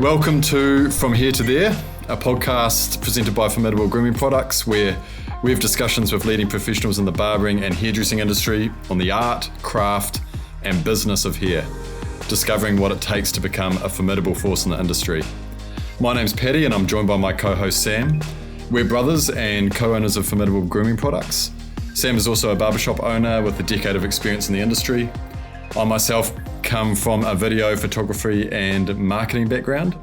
Welcome to From Here to There, a podcast presented by Formidable Grooming Products, where we have discussions with leading professionals in the barbering and hairdressing industry on the art, craft, and business of hair, discovering what it takes to become a formidable force in the industry. My name's Paddy, and I'm joined by my co-host Sam. We're brothers and co-owners of Formidable Grooming Products. Sam is also a barbershop owner with a decade of experience in the industry. I myself come from a video, photography and marketing background,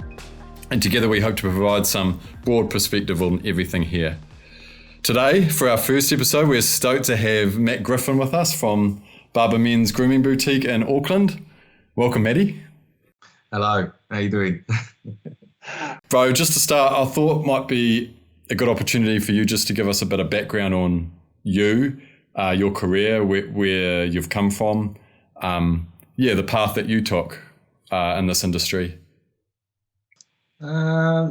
and together we hope to provide some broad perspective on everything here. Today, for our first episode, we're stoked to have Matt Griffin with us from Barba Men's Grooming Boutique in Auckland. Welcome, Matty. Hello, how you doing? Bro, just to start, I thought it might be a good opportunity for you just to give us a bit of background on you, your career, where you've come from, the path that you took in this industry. I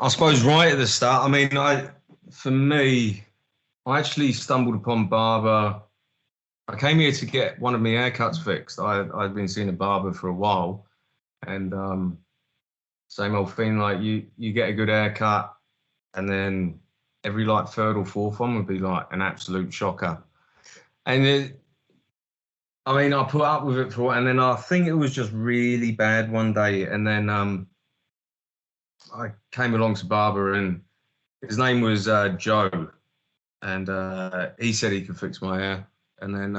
suppose right at the start. I mean, I actually stumbled upon Barba. I came here to get one of my haircuts fixed. I'd been seeing a barber for a while, and same old thing. Like you get a good haircut, and then every like third or fourth one would be like an absolute shocker. And I put up with it for a while, and then I think it was just really bad one day. And then I came along to Barba, and his name was Joe, and he said he could fix my hair. And then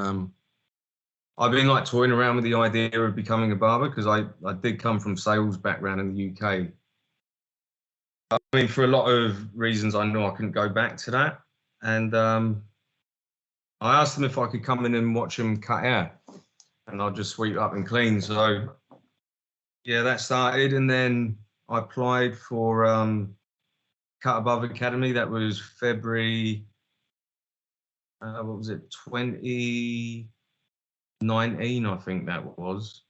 I've been like toying around with the idea of becoming a barber, because I did come from sales background in the UK. I mean, for a lot of reasons, I know I couldn't go back to that. And I asked them if I could come in and watch them cut hair, and I'll just sweep up and clean. So yeah, that started. And then I applied for Cut Above Academy. That was February, 2019, I think that was.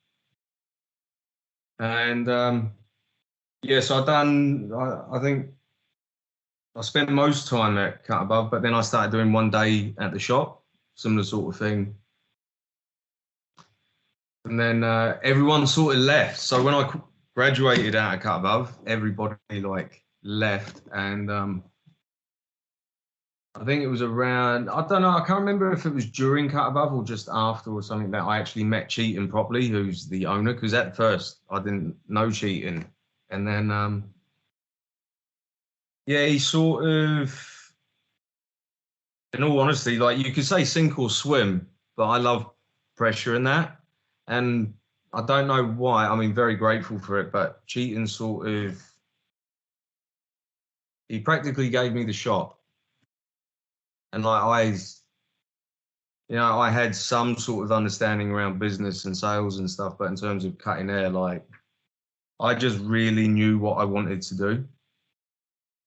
And so I think I spent most time at Cut Above, but then I started doing one day at the shop, similar sort of thing. And then everyone sort of left. So when I graduated out of Cut Above, everybody like left. And I think it was around, I don't know, I can't remember if it was during Cut Above or just after or something, that I actually met Cheating properly, who's the owner, because at first I didn't know Cheating. And then, he sort of, in all honesty, like you could say sink or swim, but I love pressure in that. And I don't know why, I mean, very grateful for it, but Cheating he practically gave me the shop. And like I had some sort of understanding around business and sales and stuff, but in terms of cutting hair, like I just really knew what I wanted to do.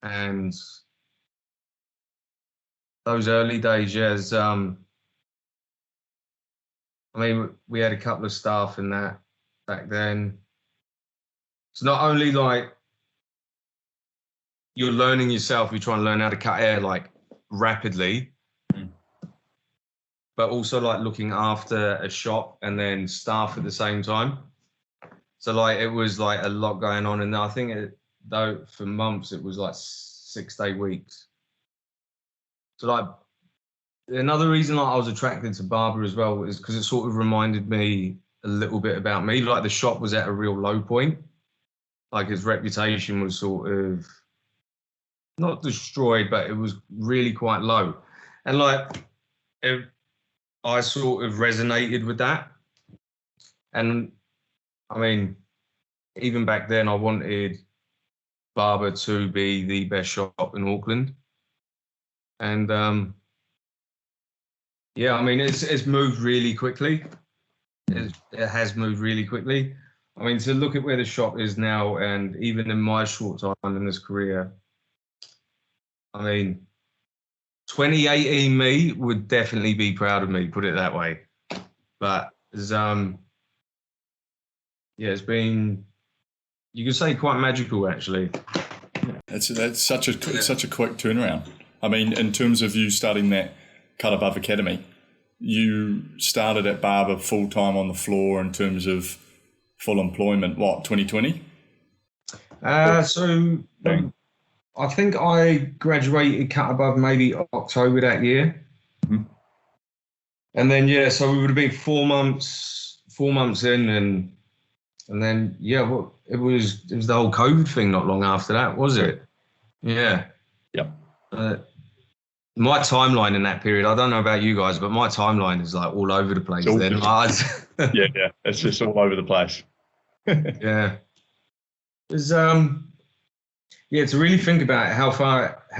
And those early days, we had a couple of staff in that back then. It's not only like you're learning yourself, you're trying to learn how to cut hair like rapidly, but also like looking after a shop and then staff at the same time. So like it was like a lot going on, and I think for months it was like 6-day weeks. So like another reason I was attracted to Barba as well is because it sort of reminded me a little bit about me. Like the shop was at a real low point. Like his reputation was sort of not destroyed, but it was really quite low. And like I sort of resonated with that. And I mean, even back then I wanted Barba to be the best shop in Auckland. And it's moved really quickly. It has moved really quickly. I mean, to look at where the shop is now, and even in my short time in this career, I mean, 2018 me would definitely be proud of me, put it that way. But it's been, you could say, quite magical actually. That's such a quick turnaround. I mean, in terms of you starting that Cut Above Academy, you started at Barba full time on the floor in terms of full employment, 2020? So I think I graduated cut above maybe October that year. Mm-hmm. And then, so we would have been 4 months in, and then, it was the whole COVID thing not long after that, was it? Yeah. Yep. My timeline in that period, I don't know about you guys, but my timeline is like all over the place then. Yeah. It's just all over the place. Yeah. It's, to really think about how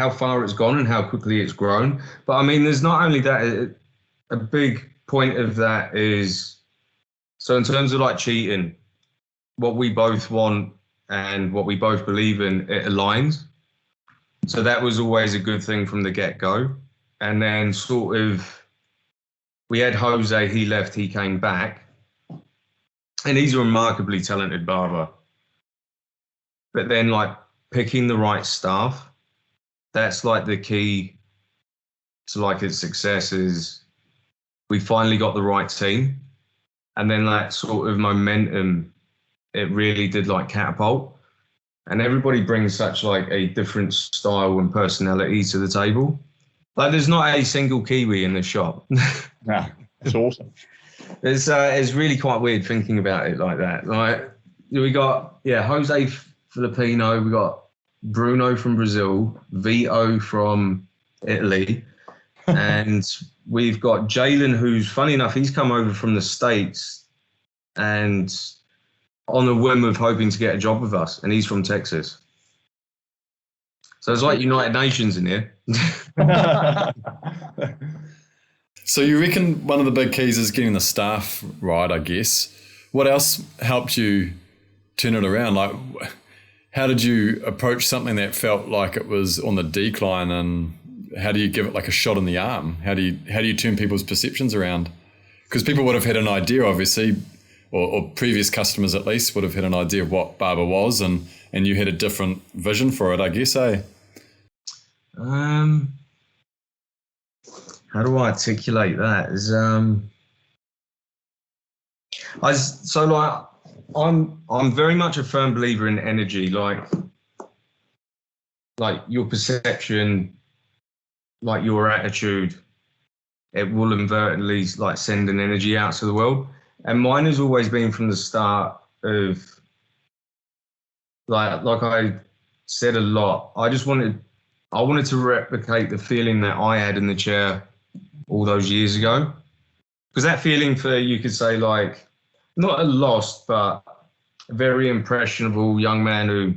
far it's gone and how quickly it's grown. But I mean, there's not only that, a big point of that is, so in terms of like cheating, what we both want and what we both believe in, it aligns. So that was always a good thing from the get-go. And then sort of, we had Jose, he left, he came back. And he's a remarkably talented barber. But then like picking the right staff, that's like the key to like its success is we finally got the right team. And then that sort of momentum, it really did like catapult. And everybody brings such like a different style and personality to the table. Like there's not a single Kiwi in the shop. Nah, it's awesome. It's really quite weird thinking about it like that. Like we got Jose Filipino, we got Bruno from Brazil, Vito from Italy, and we've got Jalen, who's funny enough, he's come over from the States and on a whim of hoping to get a job with us, and he's from Texas. So it's like United Nations in here. So you reckon one of the big keys is getting the staff right, I guess. What else helped you turn it around? Like, how did you approach something that felt like it was on the decline, and how do you give it like a shot in the arm? How do you turn people's perceptions around? Because people would have had an idea, obviously, or previous customers at least would have had an idea of what Barba was, and you had a different vision for it, I guess, eh? How do I articulate that? I'm very much a firm believer in energy, like your perception, like your attitude, it will inadvertently like send an energy out to the world. And mine has always been from the start of like I said a lot, I wanted to replicate the feeling that I had in the chair all those years ago. Because that feeling for, you could say, like, not a lost, but a very impressionable young man who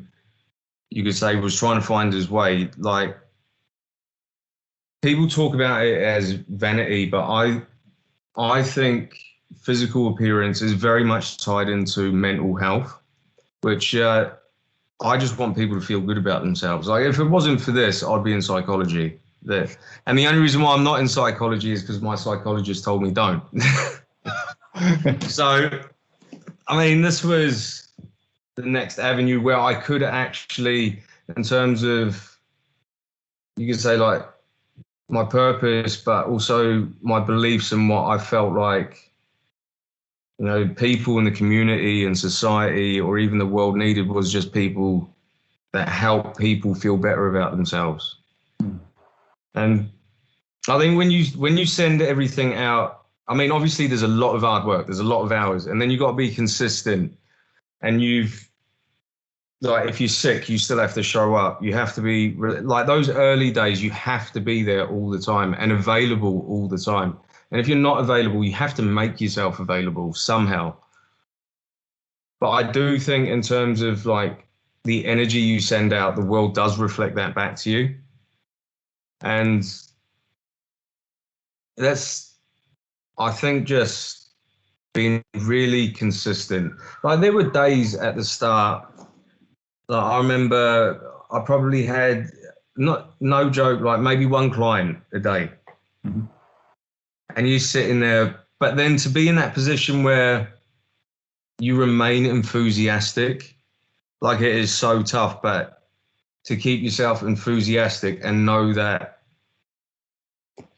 you could say was trying to find his way. Like, people talk about it as vanity, but I think physical appearance is very much tied into mental health, which I just want people to feel good about themselves. Like, if it wasn't for this, I'd be in psychology. And the only reason why I'm not in psychology is because my psychologist told me don't. So, I mean, this was the next avenue where I could actually, in terms of, you could say, like, my purpose, but also my beliefs and what I felt like, you know, people in the community and society or even the world needed was just people that help people feel better about themselves. And I think when you send everything out, I mean, obviously there's a lot of hard work, there's a lot of hours, and then you got to be consistent. And like, if you're sick, you still have to show up. You have to be, like, those early days, you have to be there all the time and available all the time. And if you're not available, you have to make yourself available somehow. But I do think in terms of like the energy you send out, the world does reflect that back to you. And that's, I think, just being really consistent. Like, there were days at the start, like, I remember I probably had, no joke, like maybe one client a day. Mm-hmm. And you sitting there, but then to be in that position where you remain enthusiastic, like, it is so tough, but to keep yourself enthusiastic and know that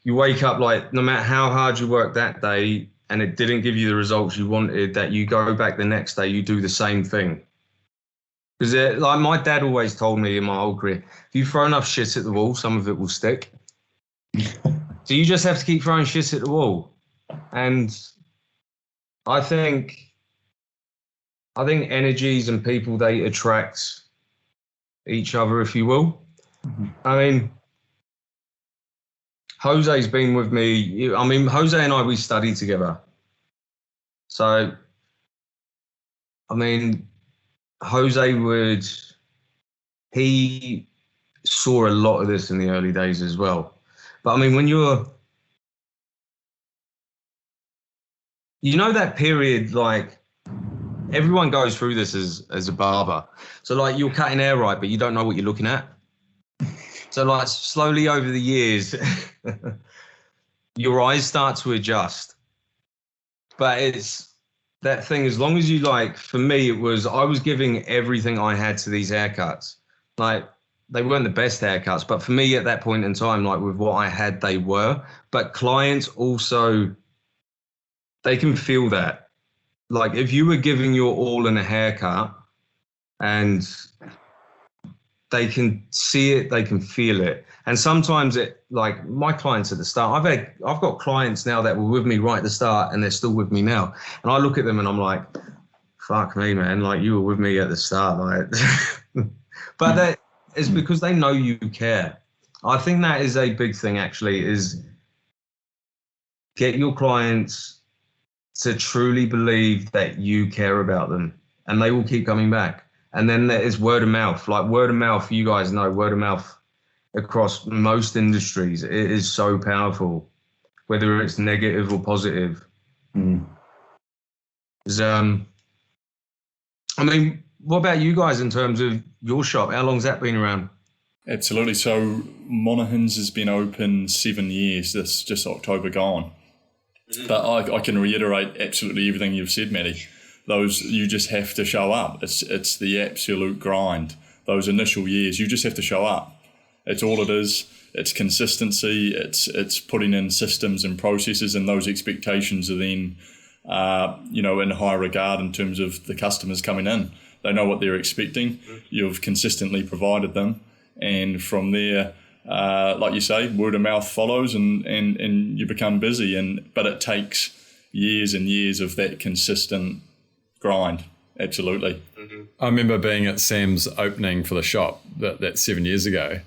you wake up, like, no matter how hard you work that day, and it didn't give you the results you wanted, that you go back the next day, you do the same thing. Because like my dad always told me in my old career, if you throw enough shit at the wall, some of it will stick. So you just have to keep throwing shit at the wall. And I think energies and people, they attract each other, if you will. I mean, Jose's been with me. I mean, Jose and I, we studied together. So, I mean, he saw a lot of this in the early days as well. But I mean, when that period, like everyone goes through this as a barber. So like you're cutting hair right, but you don't know what you're looking at. So like slowly over the years, your eyes start to adjust. But it's that thing, as long as you like, for me, I was giving everything I had to these haircuts. Like they weren't the best haircuts, but for me at that point in time, like with what I had, they were. But clients also, they can feel that. Like if you were giving your all in a haircut and they can see it, they can feel it. And sometimes it, like my clients at the start, I've got clients now that were with me right at the start and they're still with me now. And I look at them and I'm like, fuck me, man, like you were with me at the start. Like, but that is because they know you care. I think that is a big thing actually, is get your clients to truly believe that you care about them and they will keep coming back. And then there is word of mouth. Like word of mouth, you guys know, word of mouth across most industries, it is so powerful, whether it's negative or positive. I mean, what about you guys in terms of your shop? How long's that been around? Absolutely. So Monaghan's has been open 7 years, this just October gone. But I can reiterate absolutely everything you've said, Matty. You just have to show up. It's the absolute grind. Those initial years, you just have to show up. It's all it is. It's consistency. It's putting in systems and processes, and those expectations are then, in high regard in terms of the customers coming in. They know what they're expecting. You've consistently provided them, and from there, like you say, word of mouth follows, and you become busy. But it takes years and years of that consistent grind. Absolutely. I remember being at Sam's opening for the shop that 7 years ago.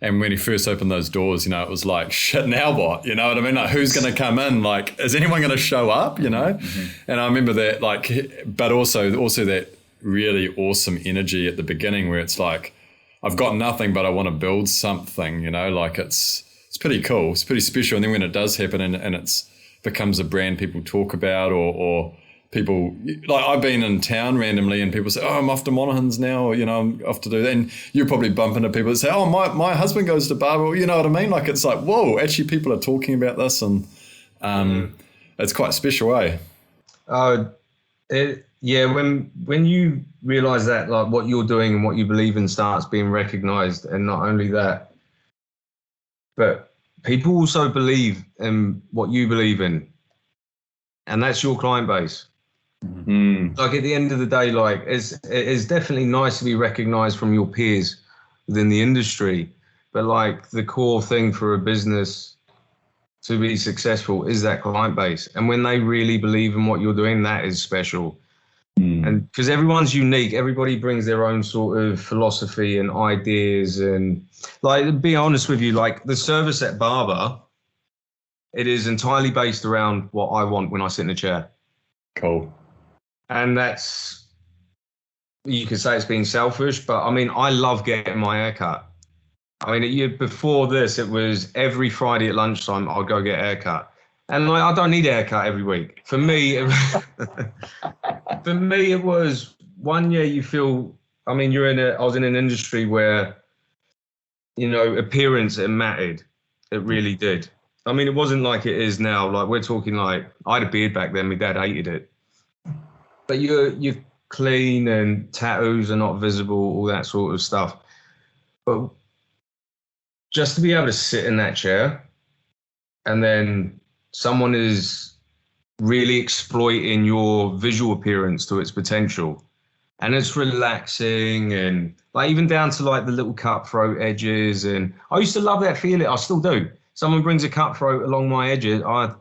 And when he first opened those doors, it was like, shit, now what? You know what I mean? Like, who's going to come in? Like, is anyone going to show up? And I remember that, like, but also that really awesome energy at the beginning where it's like, I've got nothing, but I want to build something, like it's pretty cool. It's pretty special. And then when it does happen and it's becomes a brand people talk about or people, like I've been in town randomly and people say, oh, I'm off to Monaghan's now, or, I'm off to do that. And you probably bump into people that say, oh, my husband goes to Barba, you know what I mean? Like, it's like, whoa, actually people are talking about this, and it's quite special, eh? When you realize that, like, what you're doing and what you believe in starts being recognized, and not only that, but people also believe in what you believe in, and that's your client base. Like at the end of the day, like it's definitely nice to be recognized from your peers within the industry, but like the core thing for a business to be successful is that client base. And when they really believe in what you're doing, that is special. And because everyone's unique, everybody brings their own sort of philosophy and ideas. And like, to be honest with you, like the service at Barba, it is entirely based around what I want when I sit in a chair. Cool. And that's, you could say it's being selfish, but I mean, I love getting my hair cut. I mean, before this, it was every Friday at lunchtime, I'll go get a haircut. And like, I don't need a haircut every week. For me, it was 1 year you feel, I mean, I was in an industry where, appearance, it mattered. It really did. I mean, it wasn't like it is now. Like, we're talking like, I had a beard back then, my dad hated it. But you're clean and tattoos are not visible, all that sort of stuff. But just to be able to sit in that chair and then someone is really exploiting your visual appearance to its potential. And it's relaxing, and like even down to like the little cutthroat edges. And I used to love that feeling. I still do. Someone brings a cutthroat along my edges. I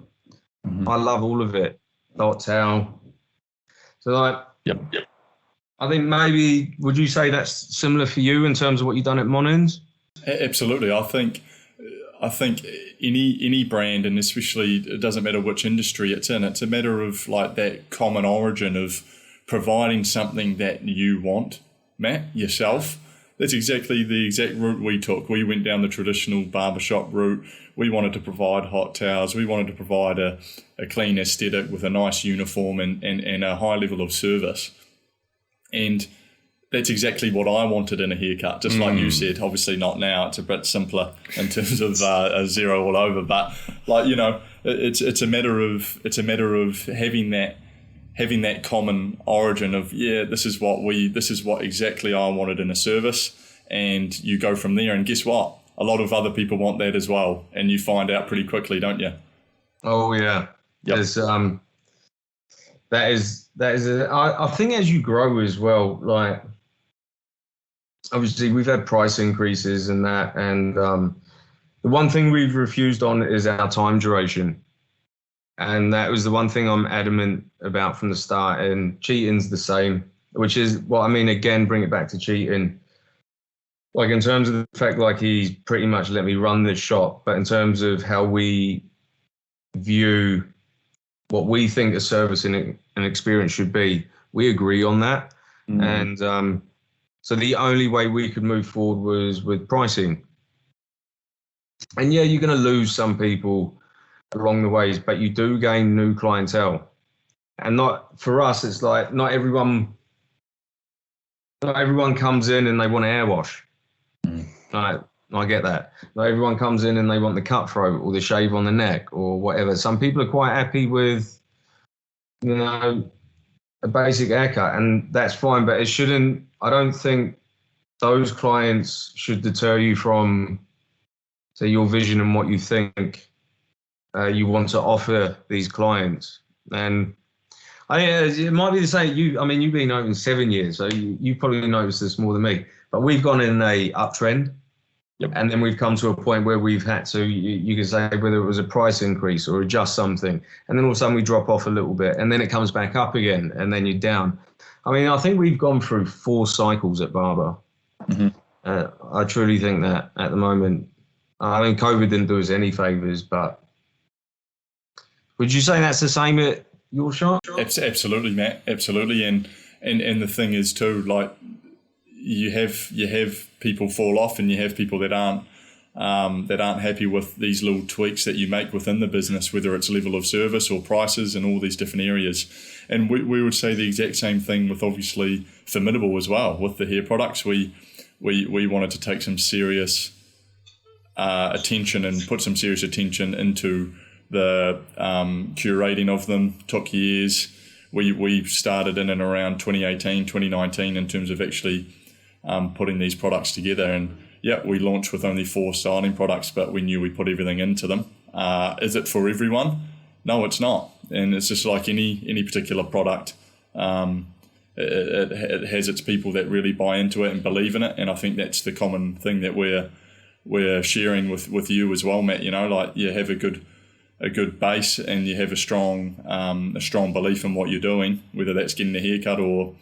love all of it. Dot towel. So like, Yep. I think maybe, would you say that's similar for you in terms of what you've done at Monins? Absolutely. I think any brand, and especially it doesn't matter which industry it's in, it's a matter of like that common origin of providing something that you want, Matt, yourself. That's exactly the exact route we took. We went down the traditional barbershop route. We wanted to provide hot towels. We wanted to provide a clean aesthetic with a nice uniform and a high level of service. And that's exactly what I wanted in a haircut, just like you said. Obviously not now. It's a bit simpler in terms of a zero all over. But like, you know, it's a matter of having that common origin of, this is what exactly I wanted in a service, and you go from there. And guess what? A lot of other people want that as well, and you find out pretty quickly, don't you? Oh yeah. Yep. I think as you grow as well, like obviously we've had price increases and that, and the one thing we've refused on is our time duration. And that was the one thing I'm adamant about from the start. And cheating's the same, which is what I mean. Again, bring it back to cheating. Like in terms of the fact, like he's pretty much let me run this shop, but in terms of how we view what we think a service and an experience should be, we agree on that. And so the only way we could move forward was with pricing. And yeah, you're going to lose some people along the ways, but you do gain new clientele. And not for us, it's like not everyone comes in and they want to air wash. I get that. Not everyone comes in and they want the cutthroat or the shave on the neck or whatever. Some people are quite happy with, you know, a basic haircut, and that's fine, but it shouldn't. I don't think those clients should deter you from, say, your vision and what you think you want to offer these clients. And I think it might be the same. You've been open 7 years, so you probably noticed this more than me. But we've gone in a uptrend, and then we've come to a point where we've had to, you can say, whether it was a price increase or adjust something, and then all of a sudden we drop off a little bit, and then it comes back up again, and then you're down. I mean, I think we've gone through 4 cycles at Barba. I truly think that at the moment. I mean, COVID didn't do us any favours, but would you say that's the same at your shop? Absolutely, Matt. Absolutely. And the thing is too, like you have people fall off, and you have people that aren't happy with these little tweaks that you make within the business, whether it's level of service or prices and all these different areas. And we would say the exact same thing with obviously Formidable as well. With the hair products, we wanted to take some serious attention and put some serious attention into the curating of them. Took years. We started in and around 2018, 2019 in terms of actually putting these products together. And we launched with only 4 styling products, but we knew we put everything into them. Is it for everyone? No, it's not. And it's just like any particular product. It has its people that really buy into it and believe in it. And I think that's the common thing that we're sharing with you as well, Matt. You know, like you have a good base, and you have a strong belief in what you're doing, whether that's getting a haircut or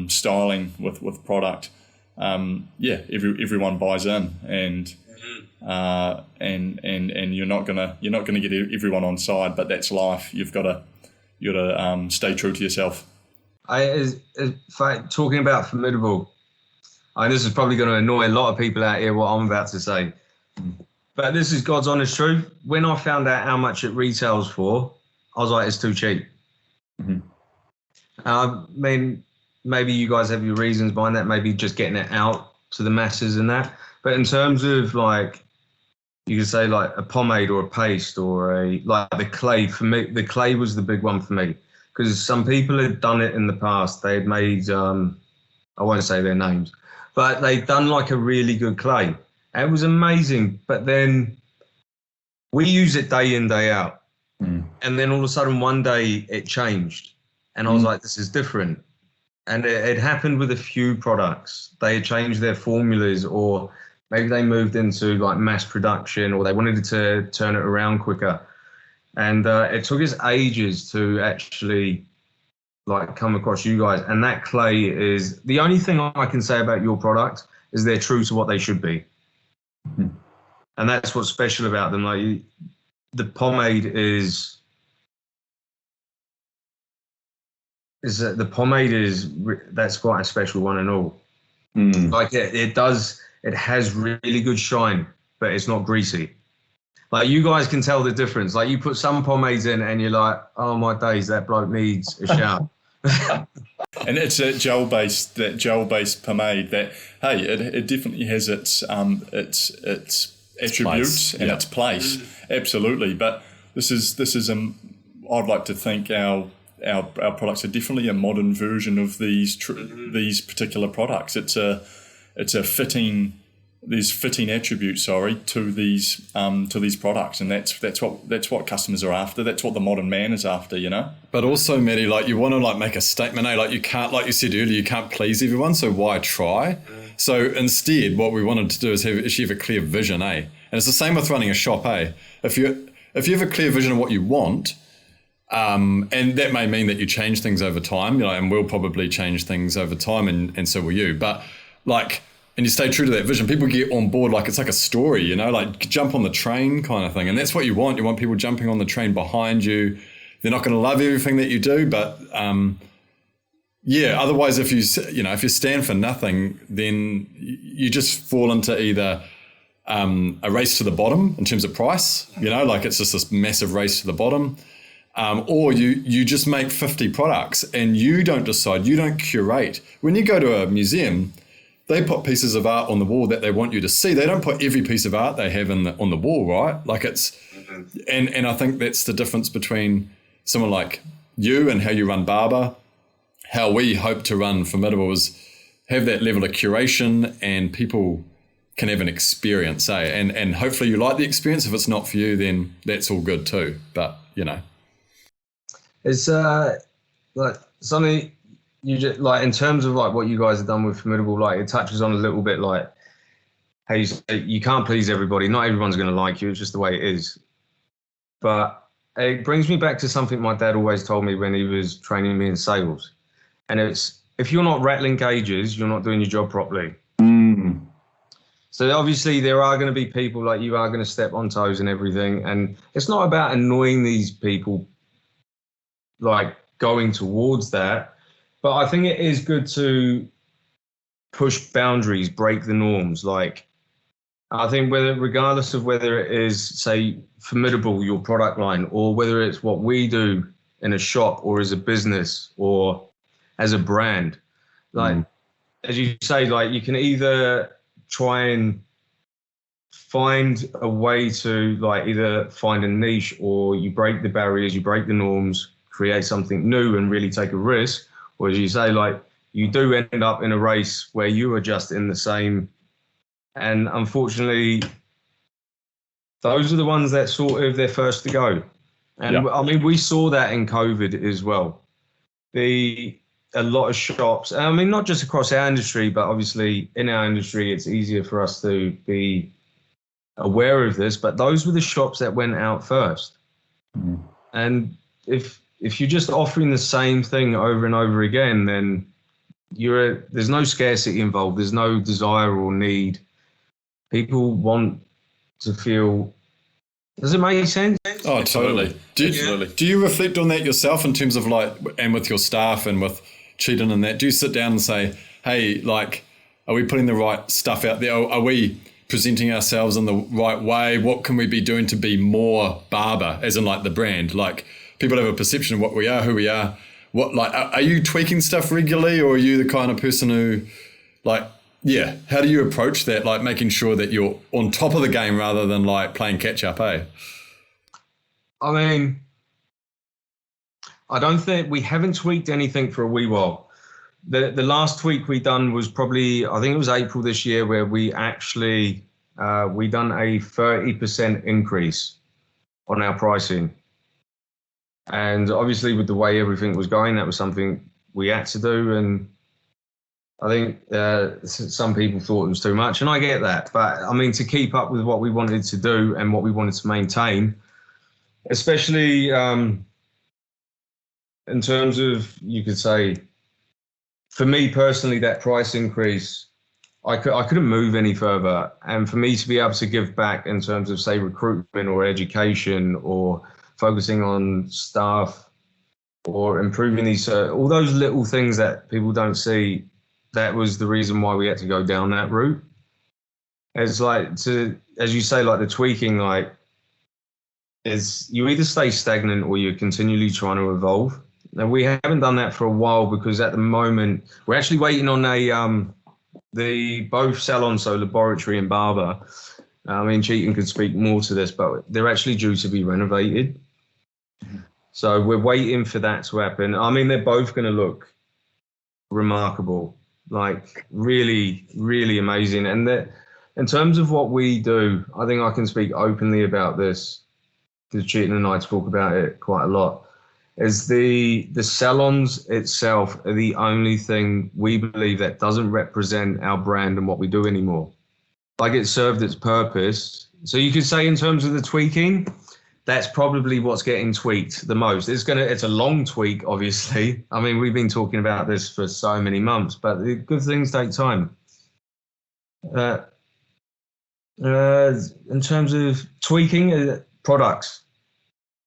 styling with product. Everyone buys in, and you're not gonna get everyone on side, but that's life. You've got to stay true to yourself. Talking about Formidable, this is probably going to annoy a lot of people out here, what I'm about to say. But this is God's honest truth. When I found out how much it retails for, I was like, it's too cheap. I mean, maybe you guys have your reasons behind that, maybe just getting it out to the masses and that. But in terms of like, you could say like a pomade or a paste or like the clay, for me, the clay was the big one for me. Because some people had done it in the past. They had made, I won't say their names, but they'd done like a really good clay. It was amazing. But then we use it day in, day out. And then all of a sudden one day it changed. And I was like, this is different. And it happened with a few products. They had changed their formulas, or maybe they moved into like mass production, or they wanted to turn it around quicker. And it took us ages to actually like come across you guys. And that clay is the only thing I can say about your product is they're true to what they should be. And that's what's special about them. Like the pomade that's quite a special one and all. Like it has really good shine, but it's not greasy. Like you guys can tell the difference. Like you put some pomades in and you're like, oh my days, that bloke needs a shower. And it's that gel-based pomade that, hey, it definitely has its attributes and its place, absolutely. But this is I'd like to think our products are definitely a modern version of these particular products. It's a fitting. There's fitting attributes, to these products, and that's what customers are after. That's what the modern man is after, you know. But also, Matty, like you want to like make a statement, like you can't, like you said earlier, you can't please everyone, so why try? So instead, what we wanted to do is have a clear vision, And it's the same with running a shop, If you have a clear vision of what you want, and that may mean that you change things over time, and we'll probably change things over time, and so will you. But like. And you stay true to that vision, people get on board like it's like a story, like jump on the train kind of thing. And that's what you want. You want people jumping on the train behind you. They're not going to love everything that you do, but otherwise if you stand for nothing, then you just fall into either a race to the bottom in terms of price, like it's just this massive race to the bottom, or you just make 50 products and you don't decide, you don't curate. When you go to a museum, they put pieces of art on the wall that they want you to see. They don't put every piece of art they have on the wall, right? Like it's, and I think that's the difference between someone like you and how you run Barba. How we hope to run Formidable is have that level of curation, and people can have an experience, And hopefully you like the experience. If it's not for you, then that's all good too. But it's like something. You just like in terms of like what you guys have done with Formidable, like it touches on a little bit like how you say you can't please everybody. Not everyone's going to like you. It's just the way it is. But it brings me back to something my dad always told me when he was training me in sales. And it's, if you're not rattling cages, you're not doing your job properly. So obviously there are going to be people like you are going to step on toes and everything. And it's not about annoying these people, like going towards that. But I think it is good to push boundaries, break the norms. Like, I think regardless of whether it is, say, Formidable, your product line, or whether it's what we do in a shop or as a business or as a brand, like, as you say, like you can either try and find a way to like either find a niche, or you break the barriers, you break the norms, create something new and really take a risk. Or as you say, like you do end up in a race where you are just in the same. And unfortunately, those are the ones that sort of they're first to go. And I mean, we saw that in COVID as well. A lot of shops, I mean, not just across our industry, but obviously in our industry, it's easier for us to be aware of this. But those were the shops that went out first. And if you're just offering the same thing over and over again, then there's no scarcity involved. There's no desire or need. People want to feel. Does it make sense? Oh, totally. Do you reflect on that yourself in terms of like, and with your staff and with Cheatin and that? Do you sit down and say, hey, like, are we putting the right stuff out there? Are we presenting ourselves in the right way? What can we be doing to be more Barba, as in like the brand? Like, people have a perception of what we are, who we are. What, like, are you tweaking stuff regularly, or are you the kind of person who, like, how do you approach that? Like making sure that you're on top of the game rather than like playing catch up, I mean, I don't think we haven't tweaked anything for a wee while. The last tweak we done was probably, I think it was April this year, where we actually, we done a 30% increase on our pricing. And obviously with the way everything was going, that was something we had to do. And I think some people thought it was too much, and I get that. But I mean, to keep up with what we wanted to do and what we wanted to maintain, especially in terms of, you could say, for me personally, that price increase, I couldn't move any further. And for me to be able to give back in terms of, say, recruitment or education or focusing on staff or improving these, all those little things that people don't see, that was the reason why we had to go down that route. It's like, as you say, like the tweaking, like, is you either stay stagnant or you're continually trying to evolve. And we haven't done that for a while, because at the moment we're actually waiting on the both salons, so Laboratory and Barba. I mean, Cheaton could speak more to this, but they're actually due to be renovated. So we're waiting for that to happen. I mean, they're both going to look remarkable, like really, really amazing. And that, in terms of what we do, I think I can speak openly about this, because Cheaton and I talk about it quite a lot, is the salons itself are the only thing we believe that doesn't represent our brand and what we do anymore. Like, it served its purpose. So you could say in terms of the tweaking, that's probably what's getting tweaked the most. It's a long tweak, obviously. I mean, we've been talking about this for so many months, but the good things take time. In terms of tweaking products,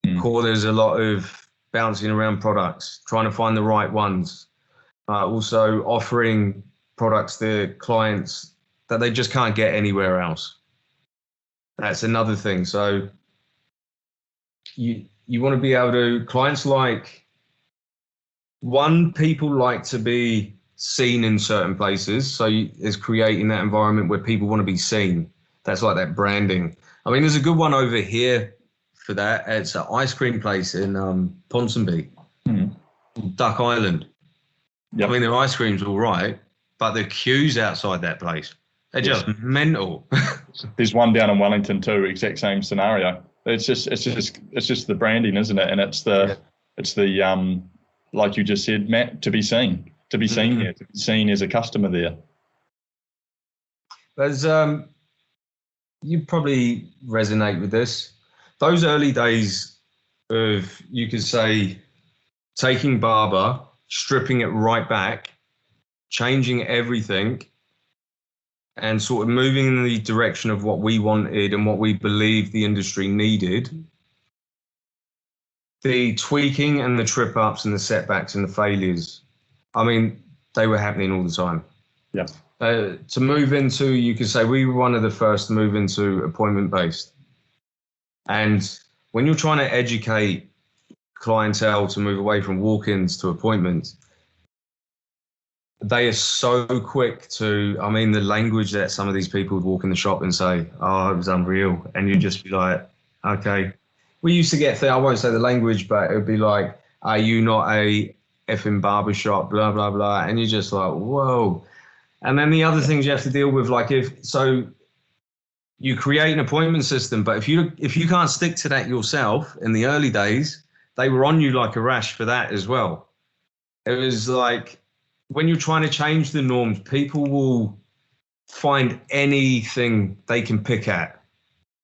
there's a lot of bouncing around products, trying to find the right ones. Also offering products to clients that they just can't get anywhere else. That's another thing. So you want to be able to, clients like, people like to be seen in certain places. So it's creating that environment where people want to be seen. That's like that branding. I mean, there's a good one over here for that. It's an ice cream place in Ponsonby, Duck Island. Yep. I mean, their ice cream's all right, but the queues outside that place, they're just mental. There's one down in Wellington too, exact same scenario. It's just the branding, isn't it? And it's the like you just said, Matt, to be seen there, to be seen as a customer there. There's you probably resonate with this. Those early days of, you could say, taking Barba, stripping it right back, changing everything, and sort of moving in the direction of what we wanted and what we believed the industry needed. The tweaking and the trip ups and the setbacks and the failures, I mean, they were happening all the time. Yeah. To move into, you could say we were one of the first to move into appointment based. And when you're trying to educate clientele to move away from walk-ins to appointments, they are so quick to, I mean, the language that some of these people would walk in the shop and say, oh, it was unreal. And you'd just be like, okay. We used to get, I won't say the language, but it would be like, are you not a effing barbershop, blah, blah, blah. And you're just like, whoa. And then the other things you have to deal with, like you create an appointment system, but if you can't stick to that yourself in the early days, they were on you like a rash for that as well. It was like, when you're trying to change the norms, people will find anything they can pick at,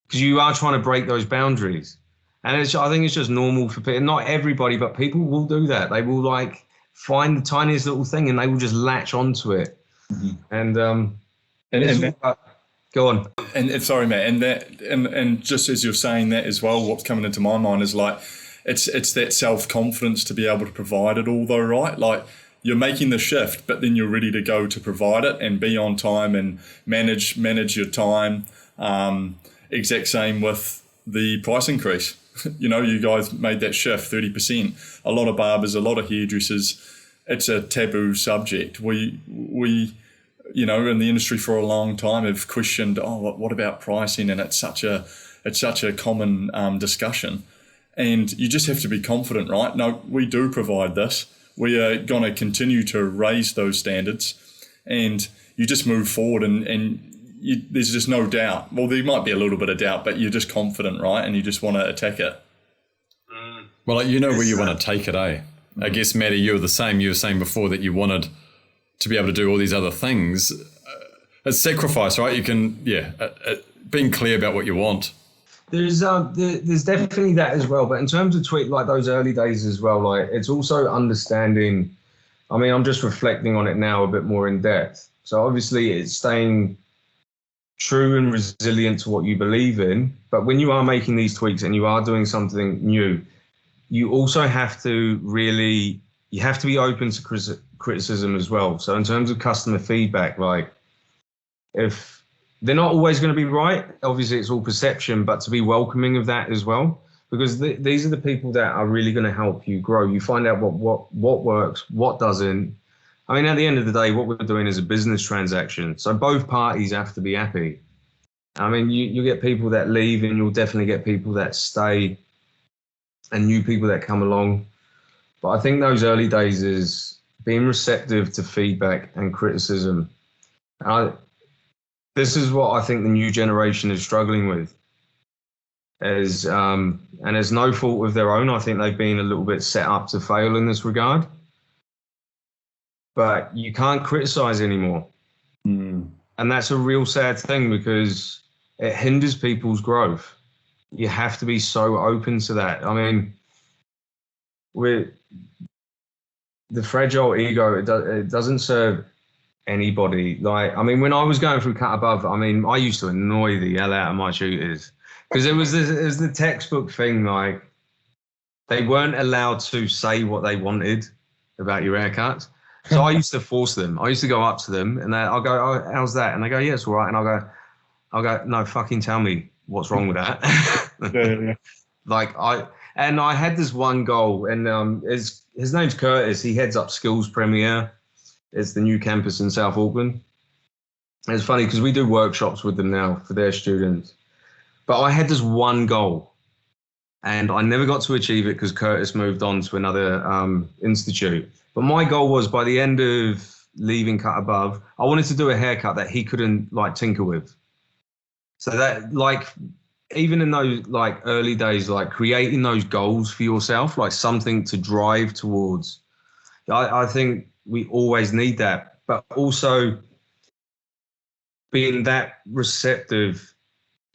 because you are trying to break those boundaries. And I think it's just normal for people, not everybody, but people will do that. They will like find the tiniest little thing and they will just latch onto it. Mm-hmm. Go on. And sorry, Matt, and just as you're saying that as well, what's coming into my mind is like, it's that self-confidence to be able to provide it all though, right? Like, you're making the shift, but then you're ready to go to provide it and be on time and manage your time. Exact same with the price increase. You know, you guys made that shift 30%. A lot of barbers, a lot of hairdressers, it's a taboo subject. We you know, in the industry for a long time have questioned, what about pricing? And it's such a common discussion. And you just have to be confident, right? No, we do provide this. We are going to continue to raise those standards, and you just move forward and there's just no doubt. Well, there might be a little bit of doubt, but you're just confident, right? And you just want to attack it. Well, like, you know where you want to take it, eh? I guess, Matty, you're the same. You were saying before that you wanted to be able to do all these other things. It's sacrifice, right? You can, being clear about what you want. There's definitely that as well. But in terms of tweet, like those early days as well, like it's also understanding. I mean, I'm just reflecting on it now a bit more in depth. So obviously it's staying true and resilient to what you believe in. But when you are making these tweaks and you are doing something new, you also have to be open to criticism as well. So in terms of customer feedback, like if they're not always going to be right, obviously it's all perception, but to be welcoming of that as well, because these are the people that are really going to help you grow. You find out what works, what doesn't. I mean, at the end of the day, what we're doing is a business transaction. So both parties have to be happy. I mean, you get people that leave and you'll definitely get people that stay and new people that come along. But I think those early days is being receptive to feedback and criticism. This is what I think the new generation is struggling with. And it's no fault of their own. I think they've been a little bit set up to fail in this regard. But you can't criticize anymore. And that's a real sad thing because it hinders people's growth. You have to be so open to that. I mean, with the fragile ego, it doesn't serve anybody. Like, I mean, when I was going through Cut Above, I mean, I used to annoy the hell out of my shooters because it was the textbook thing. Like, they weren't allowed to say what they wanted about your haircuts. So I used to force them. I used to go up to them and I'll go, "Oh, how's that?" And they go, "Yeah, it's all right." And I'll go, "No, fucking tell me what's wrong with that." Yeah. Like I had this one goal, and his name's Curtis. He heads up Skills Premier. It's the new campus in South Auckland. And it's funny because we do workshops with them now for their students. But I had this one goal, and I never got to achieve it because Curtis moved on to another institute. But my goal was by the end of leaving Cut Above, I wanted to do a haircut that he couldn't like tinker with. So that, like, even in those like early days, like creating those goals for yourself, like something to drive towards. I think we always need that, but also being that receptive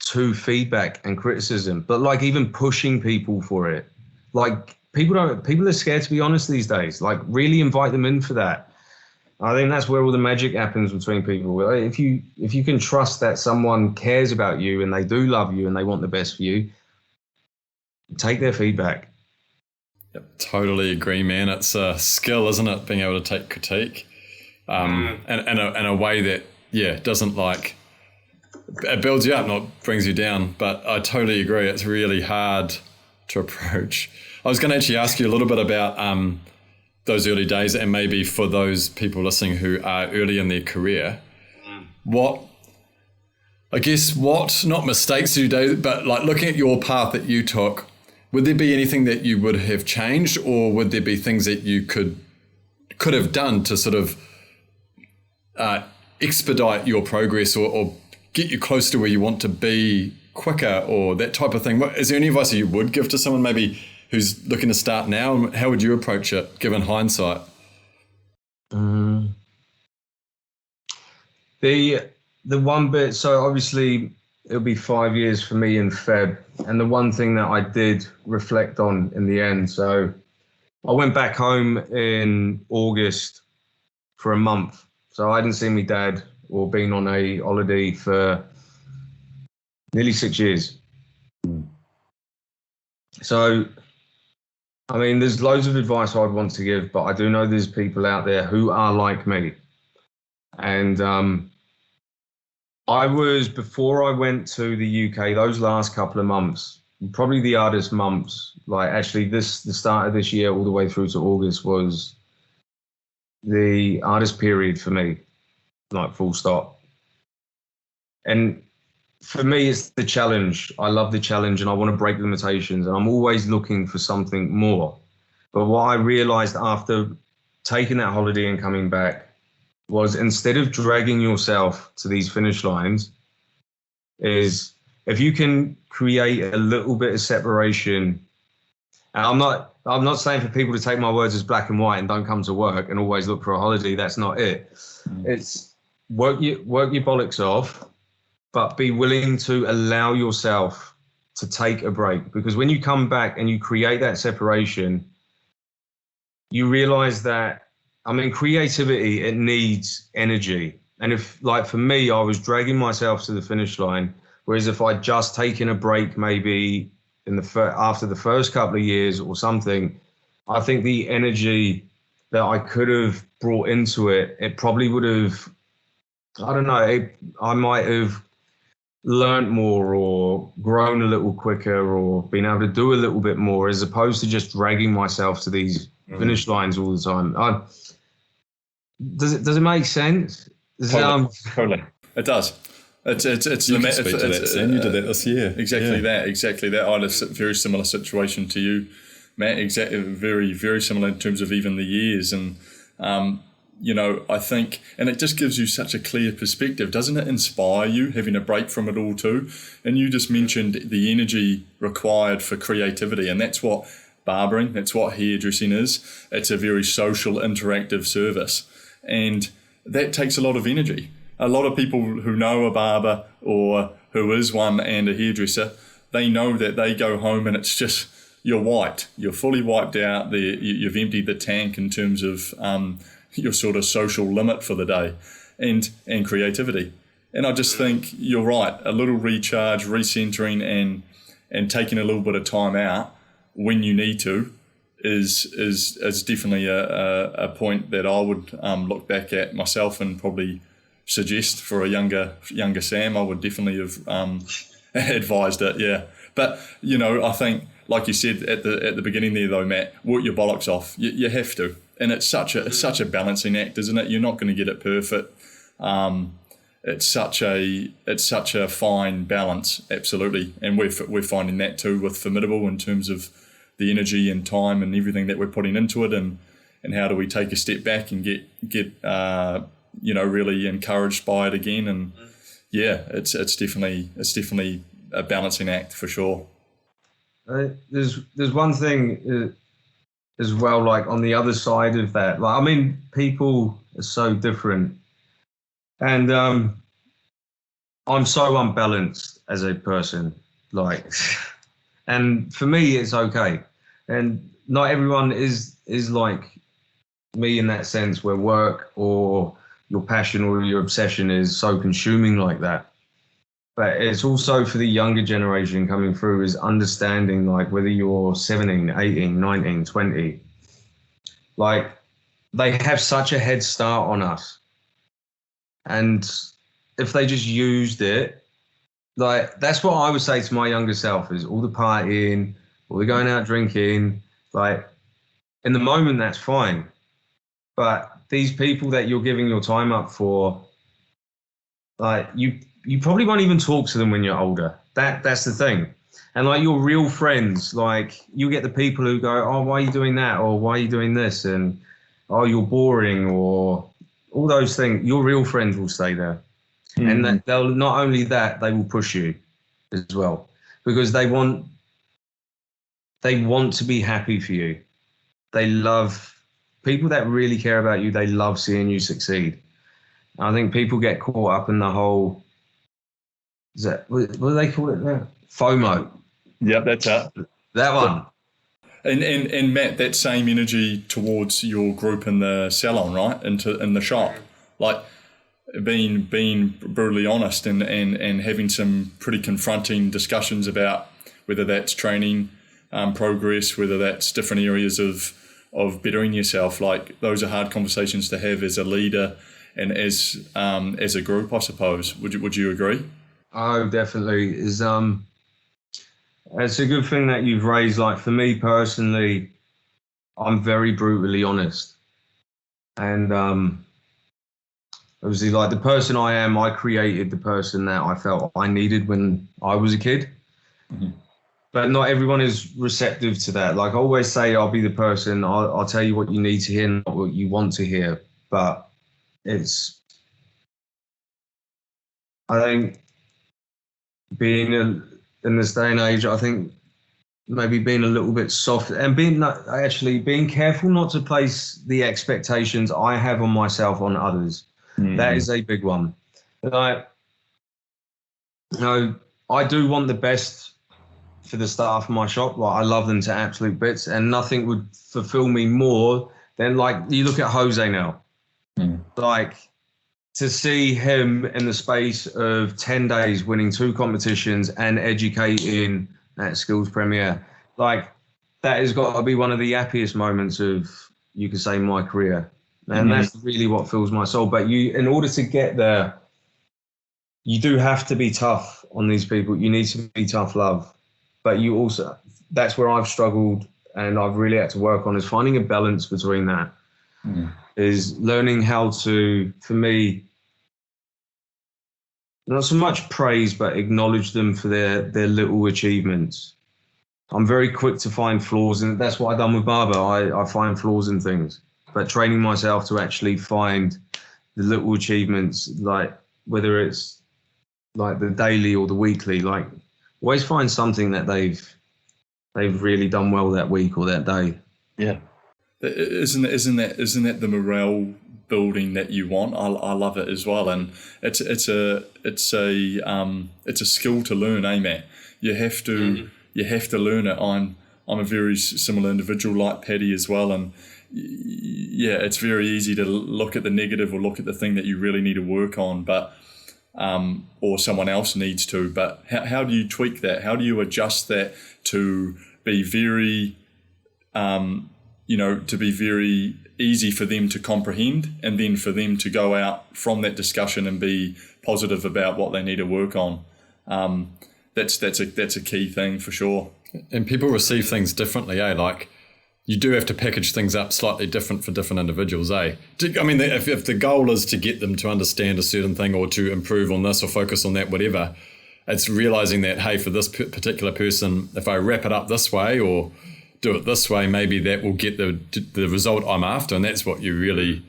to feedback and criticism, but like even pushing people for it. Like people are scared to be honest these days. Like really invite them in for that. I think that's where all the magic happens between people. If you can trust that someone cares about you and they do love you and they want the best for you, take their feedback. Yep, totally agree, man. It's a skill, isn't it? Being able to take critique, and in a way that doesn't like it builds you up, not brings you down. But I totally agree. It's really hard to approach. I was going to actually ask you a little bit about those early days, and maybe for those people listening who are early in their career, what not mistakes you do, but like looking at your path that you took, would there be anything that you would have changed, or would there be things that you could have done to sort of expedite your progress or get you close to where you want to be quicker, or that type of thing? Is there any advice that you would give to someone maybe who's looking to start now? How would you approach it, given hindsight? The one bit, so obviously it'll be 5 years for me in Feb, and the one thing that I did reflect on in the end, so I went back home in August for a month. So I hadn't seen my dad or been on a holiday for nearly 6 years. So, I mean, there's loads of advice I'd want to give, but I do know there's people out there who are like me. And before I went to the UK, those last couple of months, probably the hardest months, like actually the start of this year all the way through to August was the hardest period for me, like full stop. And for me, it's the challenge. I love the challenge and I want to break limitations, and I'm always looking for something more. But what I realized after taking that holiday and coming back was, instead of dragging yourself to these finish lines, is if you can create a little bit of separation And I'm not saying for people to take my words as black and white and don't come to work and always look for a holiday. That's not it. It's work your bollocks off, but be willing to allow yourself to take a break. Because when you come back and you create that separation, you realize that, I mean, creativity, it needs energy. And if, like for me, I was dragging myself to the finish line, whereas if I'd just taken a break, maybe after the first couple of years or something, I think the energy that I could have brought into it, it probably would have, I don't know, I might have learned more or grown a little quicker or been able to do a little bit more, as opposed to just dragging myself to these finish lines all the time. Does it make sense? Totally. It does. It's you did that this year. Exactly that. I had a very similar situation to you, Matt. Exactly, very, very similar in terms of even the years. And, I think, and it just gives you such a clear perspective. Doesn't it inspire you, having a break from it all too? And you just mentioned the energy required for creativity, and that's what barbering, that's what hairdressing is. It's a very social, interactive service. And that takes a lot of energy. A lot of people who know a barber or who is one and a hairdresser, they know that they go home and it's just, you're wiped. You're fully wiped out. You've emptied the tank in terms of your sort of social limit for the day and creativity. And I just think you're right. A little recharge, recentering and taking a little bit of time out when you need to is definitely a point that I would look back at myself and probably suggest for a younger Sam. I would definitely have advised it, yeah. But I think, like you said at the beginning there, though, Matt, work your bollocks off. You have to, and it's such a balancing act, isn't it? You're not going to get it perfect. It's such a fine balance, absolutely, and we're finding that too with Formidable in terms of the energy and time and everything that we're putting into it, and how do we take a step back and get really encouraged by it again. And yeah, it's definitely a balancing act for sure. There's one thing as well, like on the other side of that, like, I mean, people are so different, and I'm so unbalanced as a person, like, and for me it's okay, and not everyone is like me in that sense, where work or your passion or your obsession is so consuming like that. But it's also for the younger generation coming through, is understanding, like, whether you're 17, 18, 19, 20, like, they have such a head start on us. And if they just used it, like, that's what I would say to my younger self, is all the partying, all the going out drinking, like, in the moment, that's fine. But these people that you're giving your time up for, like, you probably won't even talk to them when you're older. That's the thing. And like, your real friends, like, you get the people who go, oh, why are you doing that? Or why are you doing this? And, oh, you're boring, or all those things. Your real friends will stay there. And that they'll, not only that, they will push you as well, because they want to be happy for you. They love people that really care about you. They love seeing you succeed. I think people get caught up in the whole, what do they call it now? FOMO. Yep, that's it. That one. And Matt, that same energy towards your group in the salon, right? In the shop, like, being brutally honest and having some pretty confronting discussions about whether that's training progress, whether that's different areas of bettering yourself. Like, those are hard conversations to have as a leader and as a group, I suppose. Would you agree? Oh, definitely. It's a good thing that you've raised. Like, for me personally, I'm very brutally honest. And obviously, like, the person I am, I created the person that I felt I needed when I was a kid. Mm-hmm. But not everyone is receptive to that. Like, I always say, I'll be the person, I'll tell you what you need to hear, not what you want to hear. But I think being in this day and age, I think maybe being a little bit soft and being careful not to place the expectations I have on myself on others. That is a big one. Like, I do want the best for the staff in my shop. Like, I love them to absolute bits, and nothing would fulfill me more than, like, you look at Jose now. Like, to see him in the space of 10 days winning 2 competitions and educating at Skills Premier, like, that has got to be one of the happiest moments of, you could say, my career. And that's really what fills my soul. But in order to get there, you do have to be tough on these people. You need to be tough love. But you also, that's where I've struggled and I've really had to work on, is finding a balance between that. Is learning how to, for me, not so much praise, but acknowledge them for their little achievements. I'm very quick to find flaws, and that's what I've done with Barba. I find flaws in things, but training myself to actually find the little achievements, like whether it's like the daily or the weekly, like always find something that they've really done well that week or that day. Yeah. Isn't that the morale building that you want? I love it as well, and it's a skill to learn, Matt? You have to learn it. I'm a very similar individual like Paddy as well, and yeah, it's very easy to look at the negative or look at the thing that you really need to work on, but or someone else needs to. But how do you tweak that? How do you adjust that to be very to be very easy for them to comprehend, and then for them to go out from that discussion and be positive about what they need to work on? That's a key thing for sure. And people receive things differently, Like, you do have to package things up slightly different for different individuals, I mean, if the goal is to get them to understand a certain thing or to improve on this or focus on that, whatever, it's realizing that, hey, for this particular person, if I wrap it up this way or do it this way, maybe that will get the result I'm after. And that's what you really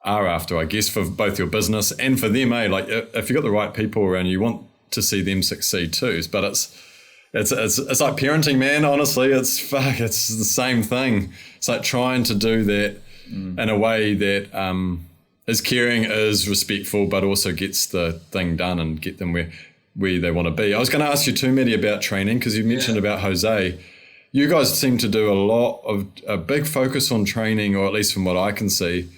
are after, I guess, for both your business and for them, Like, if you've got the right people around, you want to see them succeed too. But it's like parenting, man. Honestly, it's the same thing. It's like trying to do that in a way that is caring, is respectful, but also gets the thing done and get them where they want to be. I was going to ask you too, Matty, about training, because you mentioned about Jose. You guys seem to do a big focus on training, or at least from what I can see.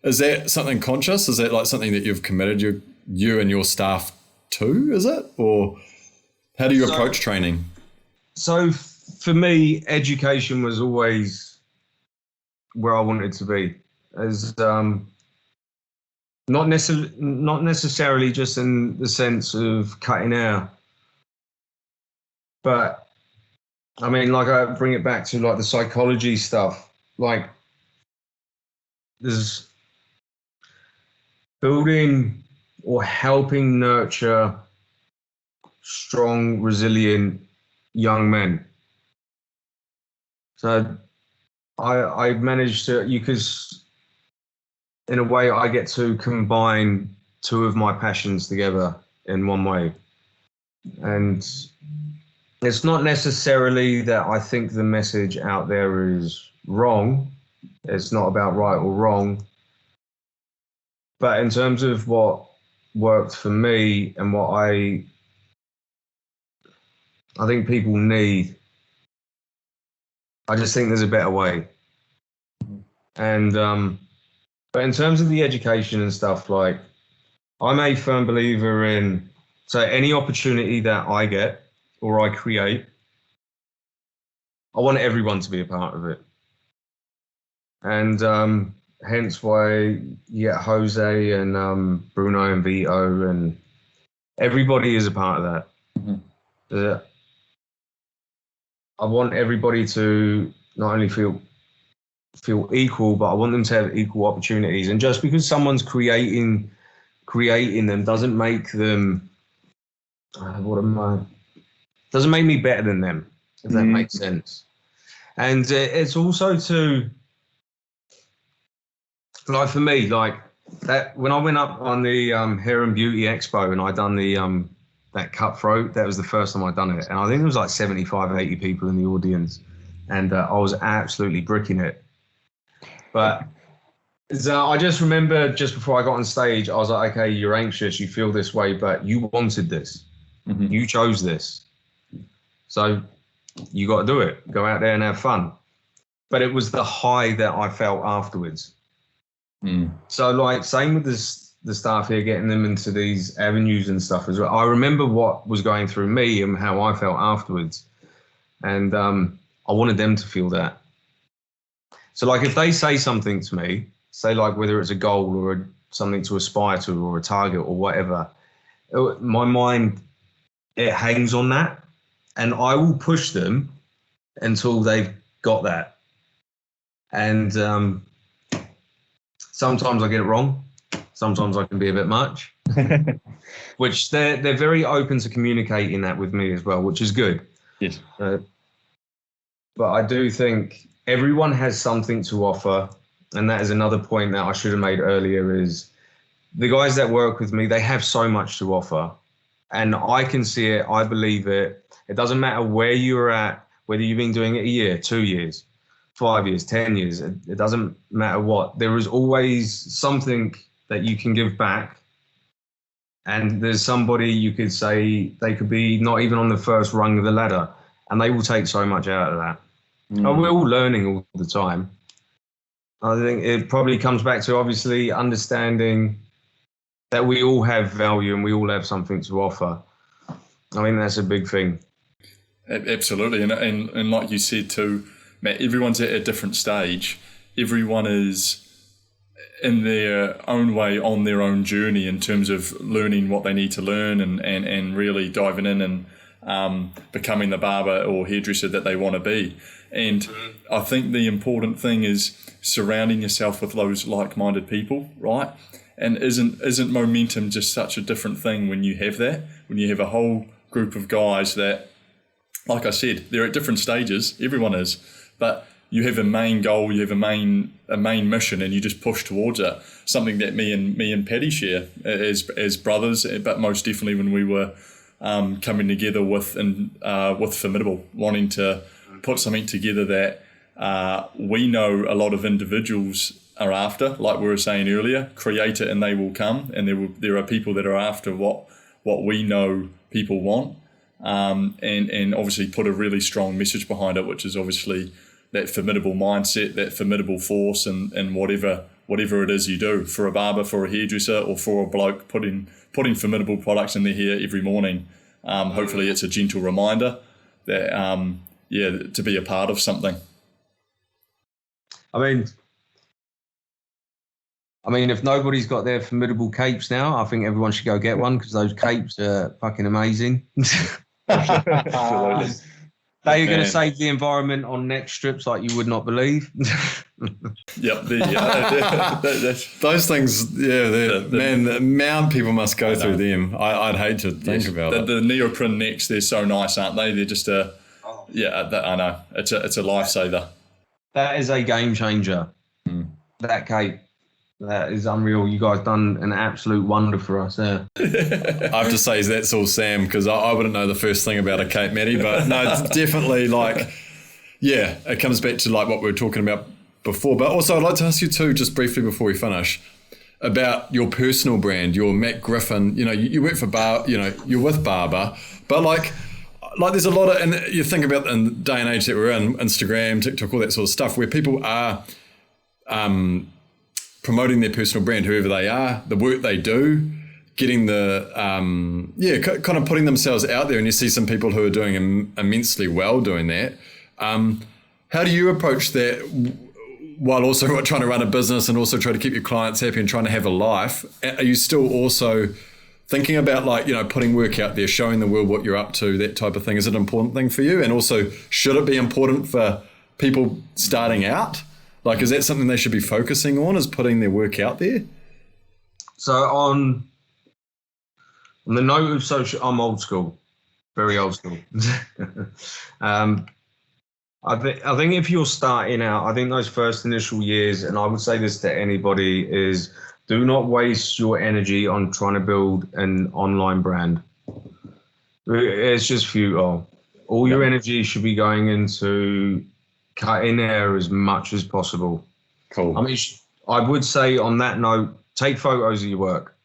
Is that something conscious? Is that like something that you've committed you and your staff to? Is it? Or how do you approach training? So for me, education was always where I wanted to be. As not necessarily just in the sense of cutting hair, but I mean, like, I bring it back to like the psychology stuff. Like, there's building or helping nurture strong, resilient young men. So I managed to, because in a way I get to combine 2 of my passions together in one way. And it's not necessarily that I think the message out there is wrong. It's not about right or wrong. But in terms of what worked for me and what I think people need, I just think there's a better way. And but in terms of the education and stuff, like, I'm a firm believer in, so any opportunity that I get or I create, I want everyone to be a part of it. And hence why you get Jose and Bruno and Vito, and everybody is a part of that. I want everybody to not only feel equal, but I want them to have equal opportunities. And just because someone's creating them doesn't make them doesn't make me better than them, if that makes sense. And it's also to, like, for me, like that, when I went up on the Hair and Beauty Expo and I done the that cutthroat. That was the first time I'd done it. And I think there was like 75, 80 people in the audience. And I was absolutely bricking it. But so I just remember just before I got on stage, I was like, okay, you're anxious, you feel this way, but you wanted this. Mm-hmm. You chose this. So you got to do it. Go out there and have fun. But it was the high that I felt afterwards. So like same with the staff here, getting them into these avenues and stuff as well. I remember what was going through me and how I felt afterwards. And I wanted them to feel that. So like if they say something to me, say like whether it's a goal or something to aspire to or a target or whatever, my mind, it hangs on that. And I will push them until they've got that. And sometimes I get it wrong. Sometimes I can be a bit much, which they're very open to communicating that with me as well, which is good. Yes. But I do think everyone has something to offer. And that is another point that I should have made earlier is the guys that work with me, they have so much to offer. And I can see it. I believe it. It doesn't matter where you're at, whether you've been doing it a year, 2 years, 5 years, 10 years. It doesn't matter what. There is always something that you can give back. And there's somebody you could say they could be not even on the first rung of the ladder, and they will take so much out of that. We're all learning all the time. I think it probably comes back to obviously understanding that we all have value and we all have something to offer. I mean, that's a big thing. Absolutely. And like you said too, Matt, everyone's at a different stage. Everyone is in their own way on their own journey in terms of learning what they need to learn and really diving in and becoming the barber or hairdresser that they want to be. And I think the important thing is surrounding yourself with those like-minded people, right? And isn't momentum just such a different thing when you have that? When you have a whole group of guys that, like I said, they're at different stages, everyone is, but you have a main goal, you have a main mission, and you just push towards it. Something that me and Paddy share as brothers, but most definitely when we were coming together with Formidable, wanting to put something together that we know a lot of individuals are after, like we were saying earlier. Create it and they will come, and there are people that are after what we know people want, and obviously put a really strong message behind it, which is obviously that formidable mindset, that formidable force, and whatever it is you do for a barber, for a hairdresser, or for a bloke putting formidable products in their hair every morning. Hopefully it's a gentle reminder that to be a part of something. I mean, if nobody's got their formidable capes now, I think everyone should go get one, because those capes are fucking amazing. Absolutely. They are going to save the environment on neck strips like you would not believe. Yep. Those things, man, the amount people must go through them. I'd hate to think about it. The neoprene necks, they're so nice, aren't they? They're just I know. It's a lifesaver. That is a game changer. That cape. That is unreal. You guys done an absolute wonder for us there. I have to say that's all Sam, because I wouldn't know the first thing about a cape, Matty. But no, it's definitely it comes back to like what we were talking about before. But also I'd like to ask you too, just briefly before we finish, about your personal brand, your Matt Griffin. You know, you work for you're with Barba, but like there's a lot of, and you think about in the day and age that we're in, Instagram, TikTok, all that sort of stuff, where people are promoting their personal brand, whoever they are, the work they do, getting the, kind of putting themselves out there. And you see some people who are doing immensely well doing that. How do you approach that while also trying to run a business and also try to keep your clients happy and trying to have a life? Are you still also thinking about putting work out there, showing the world what you're up to, that type of thing? Is it an important thing for you? And also, should it be important for people starting out? Like, is that something they should be focusing on, is putting their work out there? So on the note of social, I'm old school, very old school. I think if you're starting out, I think those first initial years, and I would say this to anybody, is do not waste your energy on trying to build an online brand. It's just futile. All your energy should be going into cutting hair as much as possible. Cool. I mean, I would say on that note, take photos of your work.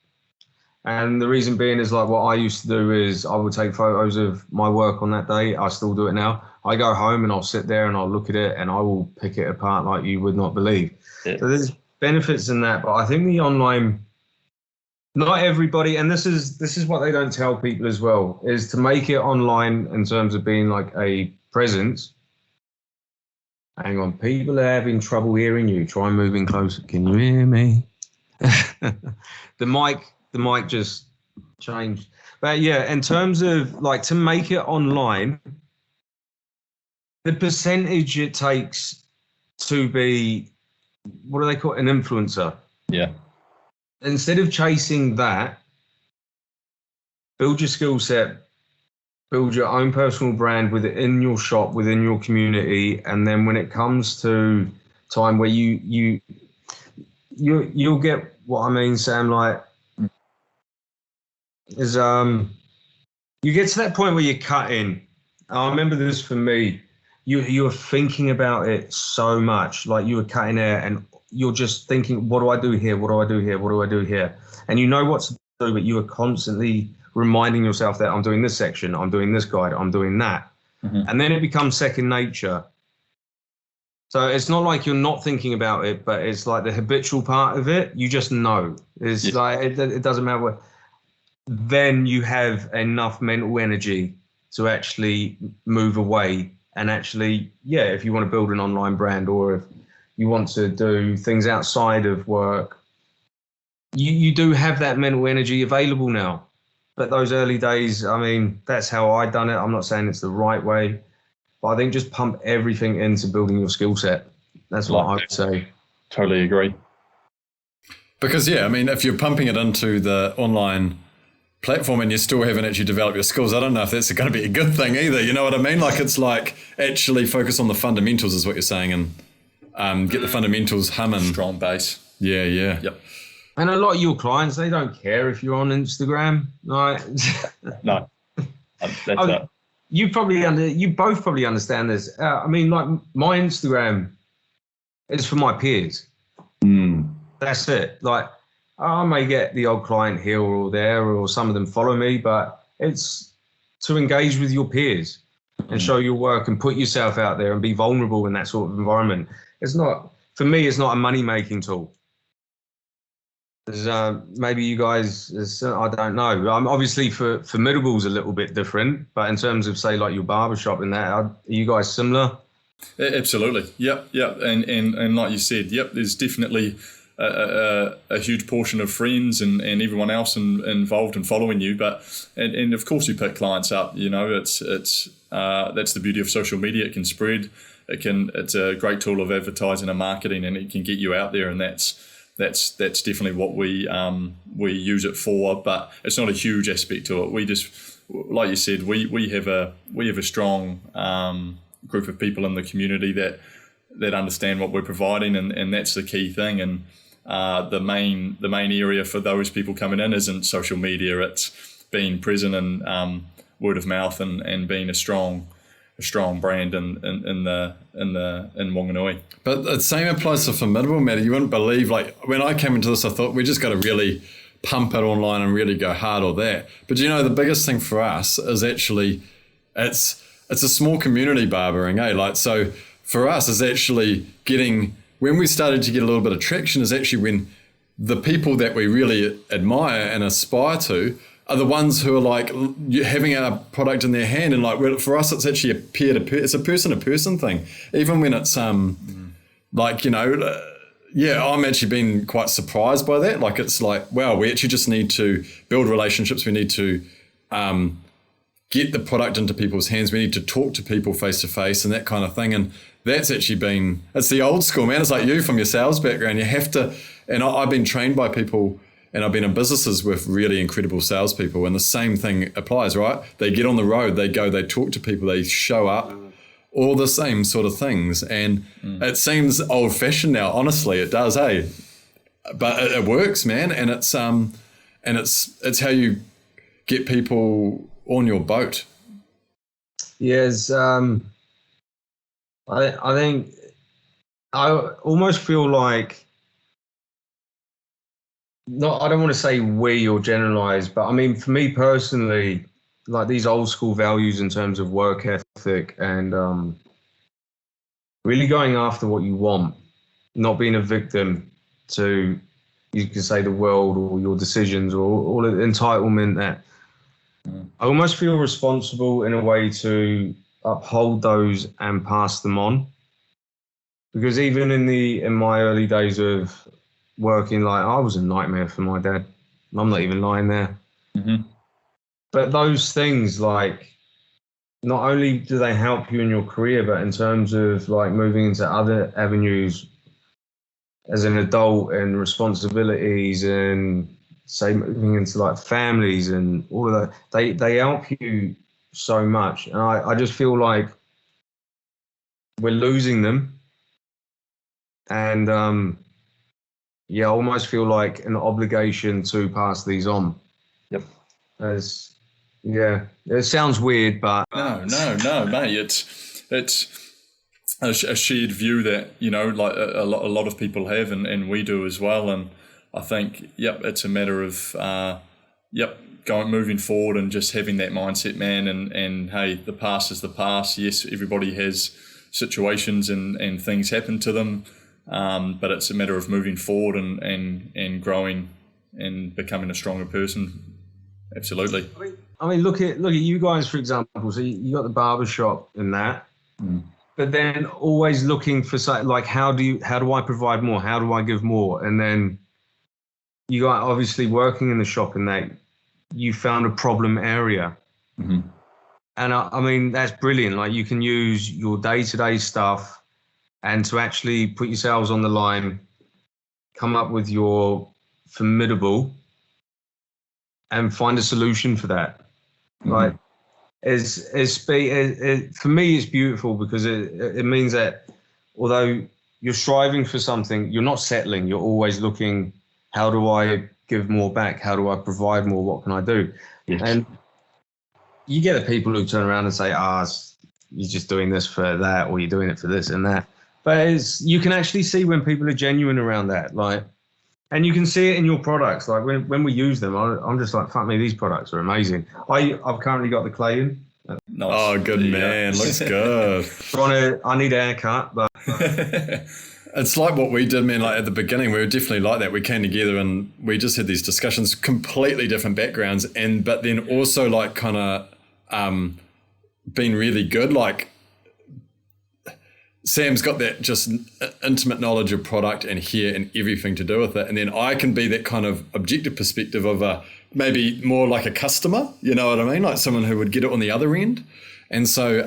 And the reason being is like what I used to do is I would take photos of my work on that day. I still do it now. I go home and I'll sit there and I'll look at it and I will pick it apart like you would not believe. Yeah. So there's benefits in that, but I think the online, not everybody, and this is what they don't tell people as well, is to make it online in terms of being like a presence. Hang on, people are having trouble hearing you. Try moving closer. Can you hear me? The mic just changed. But yeah, in terms of like to make it online, the percentage it takes to be, what do they call it, an influencer? Yeah. Instead of chasing that, build your skill set, build your own personal brand within your shop, within your community, and then when it comes to time where you'll get what I mean, Sam, like is you get to that point where you're cutting. I remember this for me. You were thinking about it so much, like you were cutting hair and you're just thinking, what do I do here? What do I do here? What do I do here? And you know what to do, but you are constantly reminding yourself that I'm doing this section, I'm doing this guide, I'm doing that. Mm-hmm. And then it becomes second nature. So it's not like you're not thinking about it, but it's like the habitual part of it. You just know. It's like, it doesn't matter what. Then you have enough mental energy to actually move away and actually, if you want to build an online brand or if you want to do things outside of work, you do have that mental energy available now. But those early days, I mean, that's how I done it. I'm not saying it's the right way, but I think just pump everything into building your skill set. That's what I would say. Totally agree. Because, I mean, if you're pumping it into the online platform and you still haven't actually developed your skills, I don't know if that's going to be a good thing either. You know what I mean? Like, it's like actually focus on the fundamentals is what you're saying, and get the fundamentals humming. Strong base. Yeah. Yep. And a lot of your clients, they don't care if you're on Instagram, right? No. You both probably understand this. I mean, like my Instagram is for my peers. That's it. Like I may get the odd client here or there, or some of them follow me, but it's to engage with your peers and show your work and put yourself out there and be vulnerable in that sort of environment. It's not, for me, it's not a money-making tool. Maybe you guys, I don't know. Obviously, for Formidable's a little bit different, but in terms of, say, like your barbershop and that, are you guys similar? Absolutely. Yep. And like you said, there's definitely a huge portion of friends and everyone else involved in following you, and of course you pick clients up. You know, it's that's the beauty of social media. It can spread. It's a great tool of advertising and marketing, and it can get you out there, and that's definitely what we use it for. But it's not a huge aspect to it. We just, like you said, we have a strong group of people in the community that understand what we're providing, and that's the key thing. And the main area for those people coming in isn't social media. It's being present and word of mouth and being a strong brand in Wanganui. But the same applies to Formidable, Matt. You wouldn't believe, like when I came into this, I thought we just got to really pump it online and really go hard or that. But you know, the biggest thing for us is actually it's a small community barbering, eh? Like, so for us is actually when we started to get a little bit of traction is actually when the people that we really admire and aspire to are the ones who are like having our product in their hand, and like for us it's actually a peer-to-peer, it's a person-to-person thing, even when it's like, you know, I'm actually been quite surprised by that. Like it's like, wow, we actually just need to build relationships, we need to get the product into people's hands, we need to talk to people face to face and that kind of thing. And that's actually it's the old school, man. It's like you from your sales background, you have to, and I've been trained by people and I've been in businesses with really incredible salespeople, and the same thing applies, right? They get on the road, they go, they talk to people, they show up, all the same sort of things. And it seems old fashioned now, honestly, it does, eh? But it works, man. And it's how you get people on your boat? Yes, I think I almost feel like, I don't want to say we or generalize, but I mean, for me personally, like these old school values in terms of work ethic and really going after what you want, not being a victim to, you can say, the world or your decisions or all the entitlement that I almost feel responsible in a way to uphold those and pass them on. Because even in my early days of working, like I was a nightmare for my dad. I'm not even lying there. Mm-hmm. But those things, like, not only do they help you in your career, but in terms of like moving into other avenues as an adult and responsibilities and say moving into like families and all of that, they help you so much. And I just feel like we're losing them. And I almost feel like an obligation to pass these on. Yep. It sounds weird, but no, mate. It's a shared view that, you know, like a lot of people have, and we do as well. And I think, it's a matter of moving forward and just having that mindset, man. And hey, the past is the past. Yes, everybody has situations and things happen to them, but it's a matter of moving forward and growing and becoming a stronger person. Absolutely. I mean, look at you guys, for example. So you got the barber shop and that, but then always looking for like, how do I provide more? How do I give more? And then you got obviously working in the shop and that you found a problem area. Mm-hmm. And I mean, that's brilliant. Like you can use your day-to-day stuff and to actually put yourselves on the line, come up with your Formidable and find a solution for that. Mm-hmm. Like, for me, it's beautiful because it means that although you're striving for something, you're not settling. You're always looking, how do I give more back? How do I provide more? What can I do? Yes. And you get the people who turn around and say, you're just doing this for that, or you're doing it for this and that. But you can actually see when people are genuine around that. Like, and you can see it in your products. Like when we use them, I'm just like, fuck me, these products are amazing. I've currently got the Clayton. Nice. Oh, good man. Looks good. I need a haircut, but it's like what we did, man. Like at the beginning, we were definitely like that. We came together and we just had these discussions, completely different backgrounds, but then also like kind of been really good. Like Sam's got that just intimate knowledge of product and hair and everything to do with it. And then I can be that kind of objective perspective of maybe more like a customer, you know what I mean? Like someone who would get it on the other end. And so,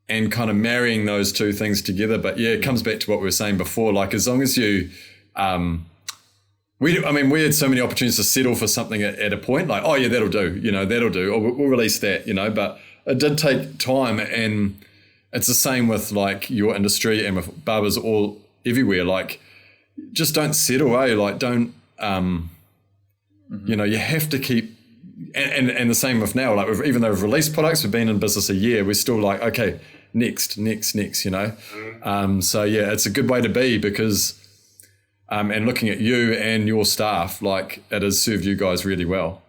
and kind of marrying those two things together. But yeah, it comes back to what we were saying before. Like as long as you, we had so many opportunities to settle for something at a point, like, oh yeah, that'll do, or we'll release that, but it did take time. And it's the same with like your industry and with barbers all everywhere. Like, just don't settle, Like, don't, you have to keep, and the same with now. Like, even though we've released products, we've been in business a year, we're still like, okay, next, So yeah, it's a good way to be because, and looking at you and your staff, like it has served you guys really well.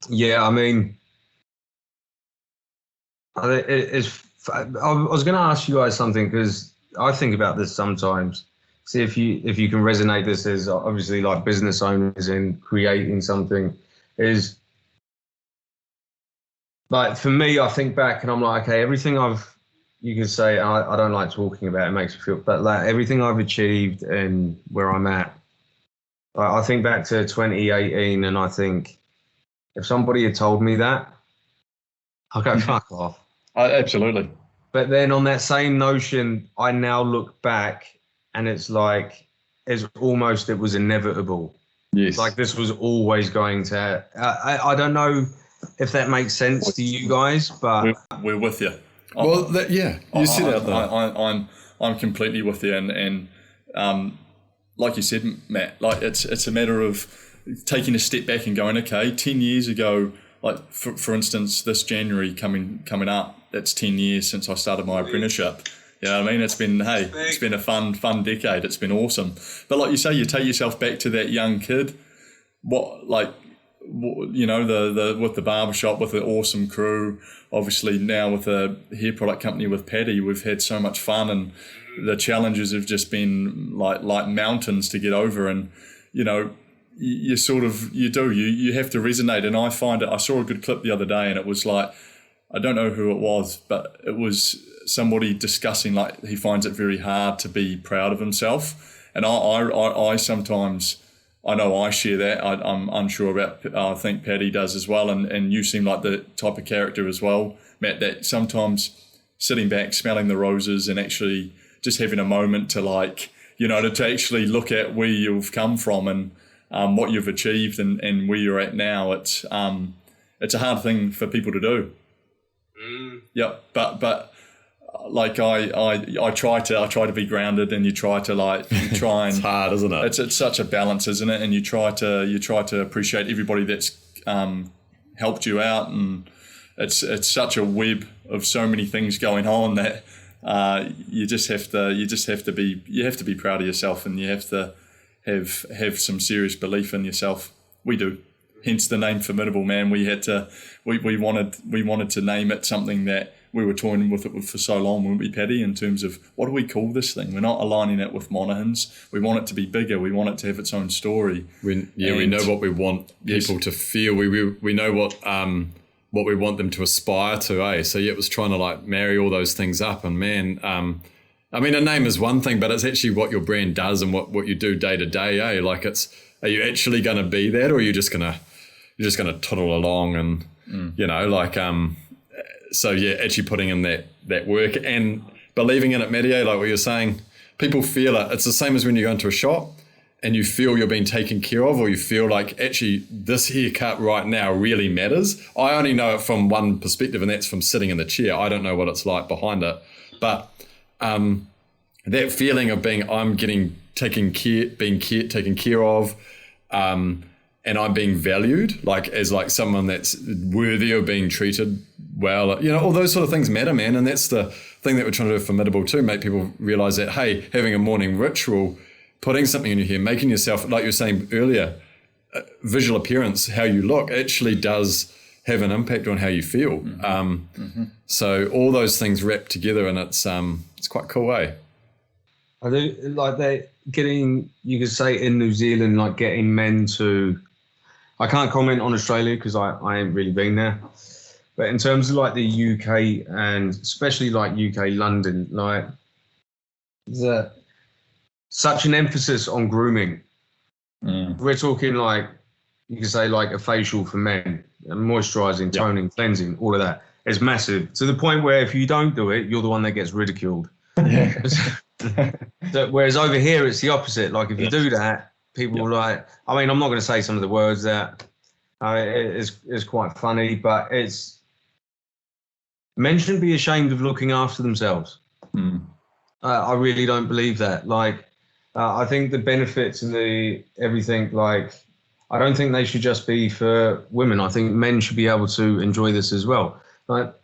Yeah, I mean, I was going to ask you guys something because I think about this sometimes. See if you can resonate this as obviously like business owners and creating something is like, for me, I think back and I'm like, okay, everything you can say, I don't like talking about it, it makes me feel, but like everything I've achieved and where I'm at, I think back to 2018 and I think if somebody had told me that, I'll go fuck off. Absolutely. But then on that same notion, I now look back and it's like, it was inevitable. Yes. Like this was always going to, I don't know if that makes sense to you guys, but we're with you. Well, you sit out there. I'm completely with you. And like you said, Matt, like it's a matter of taking a step back and going, okay, 10 years ago, like for instance, this January coming up, it's 10 years since I started my apprenticeship. You know what I mean? It's been a fun decade. It's been awesome. But like you say, you take yourself back to that young kid. You know, the with the barbershop, with the awesome crew. Obviously now with the hair product company with Paddy, we've had so much fun, and the challenges have just been like mountains to get over. And you know, you have to resonate. And I find it. I saw a good clip the other day, and it was like, I don't know who it was, but it was somebody discussing like he finds it very hard to be proud of himself. And I sometimes, I know I share that. I'm unsure about, I think Paddy does as well. And you seem like the type of character as well, Matt, that sometimes sitting back, smelling the roses and actually just having a moment to like, you know, to actually look at where you've come from and what you've achieved and where you're at now. It's a hard thing for people to do. Yeah, but like I try to be grounded, and you try and it's hard, isn't it? It's such a balance, isn't it? And you try to appreciate everybody that's helped you out, and it's such a web of so many things going on that you have to be proud of yourself, and you have to have some serious belief in yourself. We do. Hence the name Formidable, man. We wanted to name it something that we were toying with it for so long, weren't we, Paddy, in terms of what do we call this thing? We're not aligning it with Monaghan's. We want it to be bigger. We want it to have its own story. We know what we want people to feel. We know what we want them to aspire to, eh? So yeah, it was trying to like marry all those things up. And man, I mean, a name is one thing, but it's actually what your brand does and what you do day to day, eh? Like are you actually going to be that, or are you just going to toddle along and, you know, like, so yeah, actually putting in that work and believing in it, Matty, like what you're saying, people feel it. It's the same as when you go into a shop and you feel you're being taken care of, or you feel like actually this haircut right now really matters. I only know it from one perspective, and that's from sitting in the chair. I don't know what it's like behind it, but that feeling of being taken care of, and I'm being valued, like as like someone that's worthy of being treated well, you know, all those sort of things matter, man. And that's the thing that we're trying to do Formidable too, make people realize that, hey, having a morning ritual, putting something in your hair, making yourself, like you were saying earlier, visual appearance, how you look, actually does have an impact on how you feel. So all those things wrapped together, and it's quite cool, eh? I do like that getting, you could say in New Zealand, like getting men to, I can't comment on Australia because I ain't really been there. But in terms of like the UK and especially like UK London, like there's such an emphasis on grooming. We're talking like, you could say like a facial for men, and moisturising, toning, cleansing, all of that. It's massive to the point where if you don't do it, you're the one that gets ridiculed. Yeah. So, whereas over here, it's the opposite. Like if you do that, people like, I mean, I'm not going to say some of the words that is quite funny, but it's, men shouldn't be ashamed of looking after themselves. I really don't believe that. Like, I think the benefits and the everything, like, I don't think they should just be for women. I think men should be able to enjoy this as well. Like,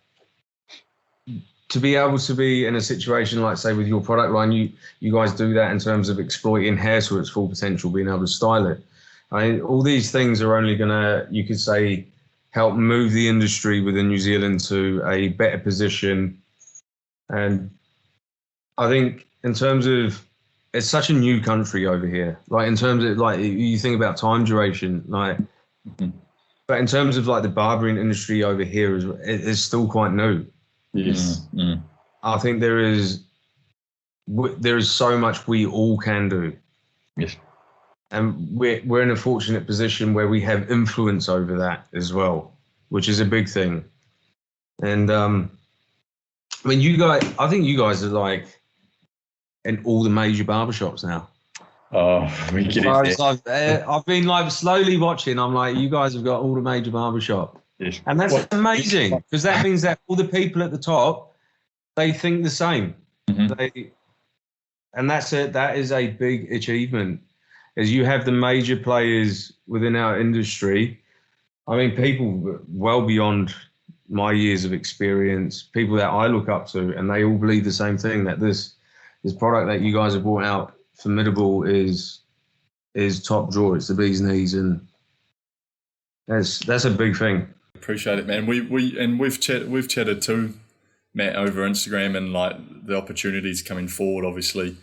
to be able to be in a situation like, say, with your product line, you guys do that in terms of exploiting hair to its full potential, being able to style it. I mean, all these things are only going to, you could say, help move the industry within New Zealand to a better position. And I think in terms of, it's such a new country over here. Like in terms of like, you think about time duration, like, but in terms of like the barbering industry over here is still quite new. Yes. I think there is so much we all can do. Yes. And we're in a fortunate position where we have influence over that as well, which is a big thing. And I mean, I think you guys are like in all the major barbershops now. Oh, we get it. I've been like slowly watching. I'm like, you guys have got all the major barbershop. Yes. And that's amazing, because that means that all the people at the top, they think the same. And that's it. That is a big achievement. is you have the major players within our industry. I mean, people well beyond my years of experience, people that I look up to, and they all believe the same thing, that this product that you guys have brought out, Formidable, is top drawer. It's the bee's knees, and that's a big thing. Appreciate it, man. We've chatted too, Matt, over Instagram, and like the opportunities coming forward, obviously,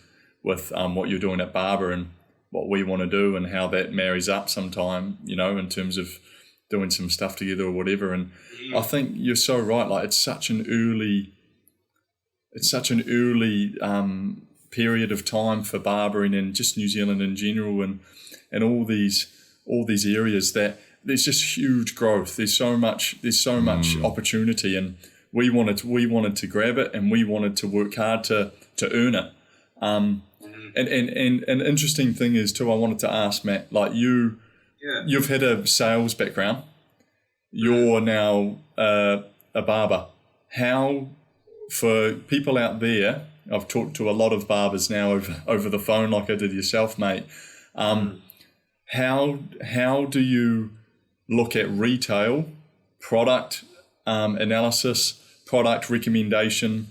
with what you're doing at Barba and what we want to do, and how that marries up sometime, you know, in terms of doing some stuff together or whatever. And I think you're so right. Like it's such an early period of time for barbering and just New Zealand in general, and all these areas that there's just huge growth. There's so much opportunity, and we wanted to grab it, and we wanted to work hard to earn it. And an interesting thing is too, I wanted to ask Matt, like you've had a sales background. You're now a barber. How, for people out there, I've talked to a lot of barbers now over the phone, like I did yourself, mate. How do you look at retail, product analysis, product recommendation?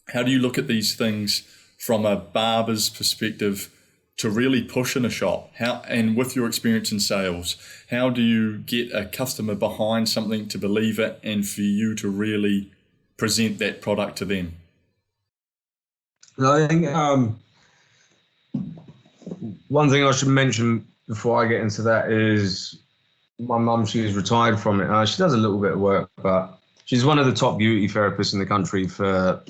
How do you look at these things from a barber's perspective to really push in a shop? And with your experience in sales, how do you get a customer behind something to believe it, and for you to really present that product to them? I think one thing I should mention before I get into that is my mum. She's retired from it. She does a little bit of work, but she's one of the top beauty therapists in the country for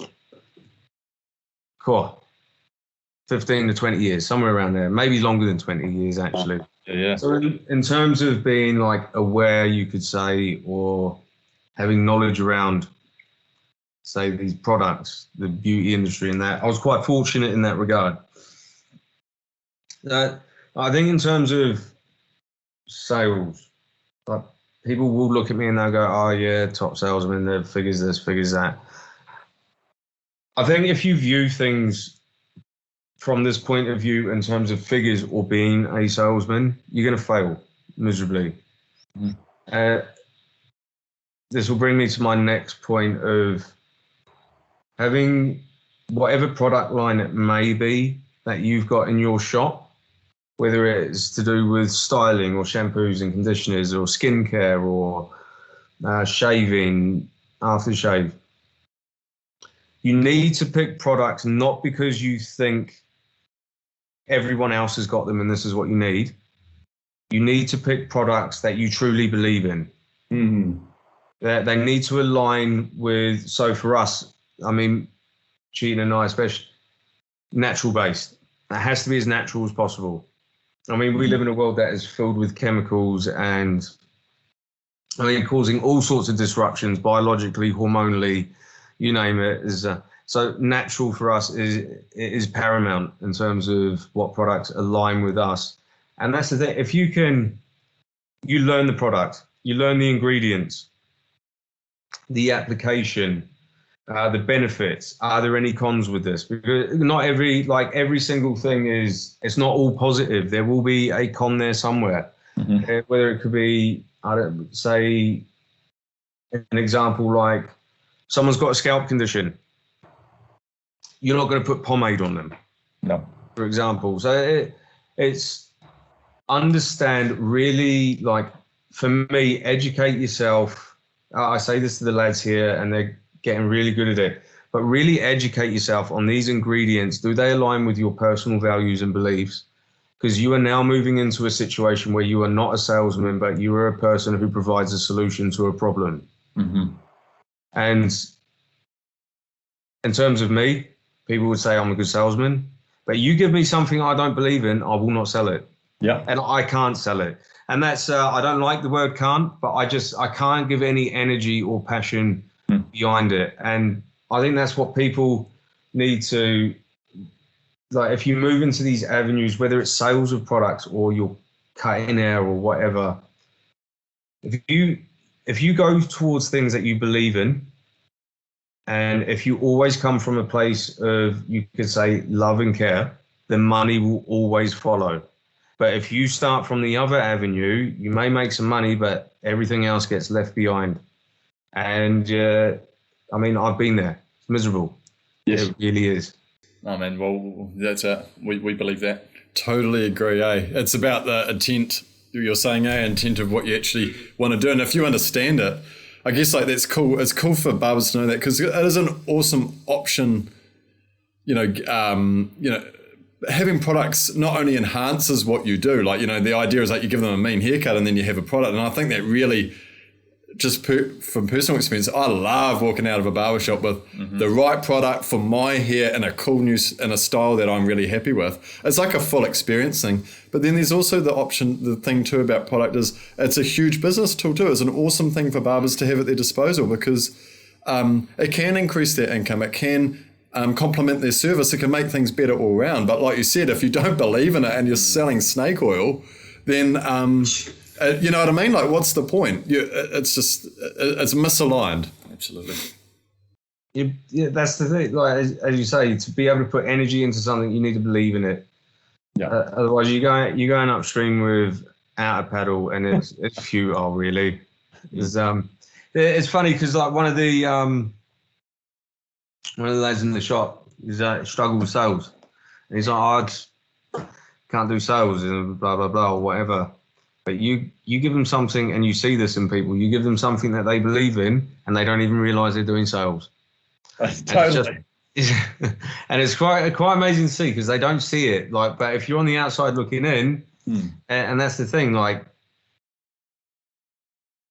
15 to 20 years, somewhere around there, maybe longer than 20 years actually. Yeah. So in terms of being like aware, you could say, or having knowledge around, say, these products, the beauty industry, and that, I was quite fortunate in that regard. I think in terms of sales, like, people will look at me and they'll go, oh yeah, top salesman, the figures this, figures that. I think if you view things from this point of view in terms of figures or being a salesman, you're going to fail miserably. This will bring me to my next point of having whatever product line it may be that you've got in your shop, whether it's to do with styling or shampoos and conditioners or skincare or shaving, aftershave. You need to pick products not because you think everyone else has got them and this is what you need. You need to pick products that you truly believe in. They need to align with, so for us, I mean, Cheating and I especially, natural based. It has to be as natural as possible. I mean, we live in a world that is filled with chemicals and, I mean, causing all sorts of disruptions, biologically, hormonally, you name it. So natural for us is paramount in terms of what products align with us. And that's the thing. If you learn the product, you learn the ingredients, the application, the benefits. Are there any cons with this? Because not every single thing it's not all positive. There will be a con there somewhere. Whether it could be, say, an example like someone's got a scalp condition. You're not going to put pomade on them. No. For example. So it's understand, really, like, for me, educate yourself. I say this to the lads here and they're getting really good at it, but really educate yourself on these ingredients. Do they align with your personal values and beliefs? Because you are now moving into a situation where you are not a salesman, but you are a person who provides a solution to a problem. And in terms of me, people would say I'm a good salesman, but you give me something I don't believe in, I will not sell it. Yeah. And I can't sell it. And that's, I don't like the word can't, but I can't give any energy or passion behind it. And I think that's what people need to, like, if you move into these avenues, whether it's sales of products or you're cutting hair or whatever, if you go towards things that you believe in, and if you always come from a place of, you could say, love and care, then money will always follow. But if you start from the other avenue, you may make some money, but everything else gets left behind. And I mean, I've been there. It's miserable. Yes. It really is. Oh man, well, that's it. We believe that. Totally agree, It's about the intent, you're saying, intent of what you actually want to do. And if you understand it, I guess like that's cool. It's cool for barbers to know that, because it is an awesome option. Having products not only enhances what you do, like, the idea is like you give them a mean haircut and then you have a product. And I think that really, just from personal experience, I love walking out of a barbershop with the right product for my hair in a cool new, in a style that I'm really happy with. It's like a full experience thing. But then there's also the thing too about product is it's a huge business tool too. It's an awesome thing for barbers to have at their disposal, because it can increase their income. It can complement their service. It can make things better all around. But like you said, if you don't believe in it and you're selling snake oil, then you know what I mean? Like, what's the point? It's misaligned. Absolutely. Yeah, that's the thing. Like as you say, to be able to put energy into something, you need to believe in it. Yeah. Otherwise, you're going upstream without a paddle, and it's futile, really. It's funny because like one of the lads in the shop is struggled with sales, and he's like, I can't do sales and blah blah blah or whatever. But you give them something, and you see this in people. You give them something that they believe in, and they don't even realise they're doing sales. Totally. And it's quite amazing to see, because they don't see it. Like, but if you're on the outside looking in, and that's the thing, like,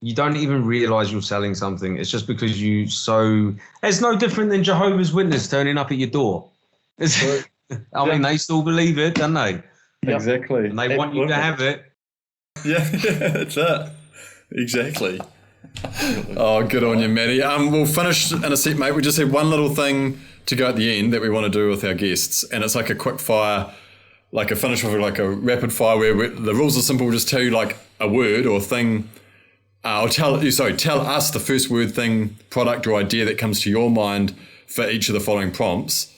you don't even realise you're selling something. It's just because it's no different than Jehovah's Witness turning up at your door. I mean, they still believe it, don't they? Exactly. And they want you to have it. Yeah, that's it. Exactly. Oh, good on you, Matty. We'll finish in a sec, mate. We just have one little thing to go at the end that we want to do with our guests, and it's like a quick fire, like a finish with like a rapid fire where the rules are simple. We'll just tell you like a word or thing. Tell us the first word, thing, product or idea that comes to your mind for each of the following prompts.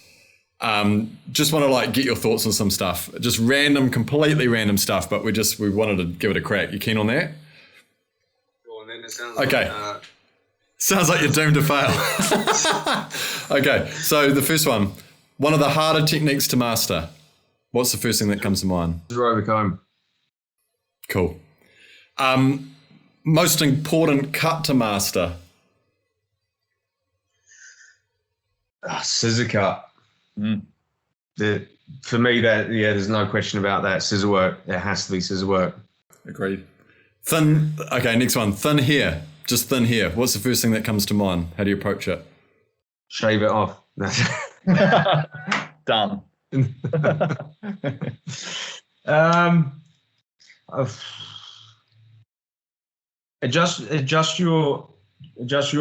Just want to like get your thoughts on some stuff, just completely random stuff, but we wanted to give it a crack. You keen on that? Well, then it sounds okay. Sounds like you're doomed to fail. Okay, so the first one of the harder techniques to master. What's the first thing that comes to mind? Zero comb. Cool. Most important cut to master. Scissor cut. For me, there's no question about that. Scissor work. It has to be scissor work. Agreed. Thin. Okay, next one. Thin hair. Just thin hair. What's the first thing that comes to mind? How do you approach it? Shave it off. Done. Adjust your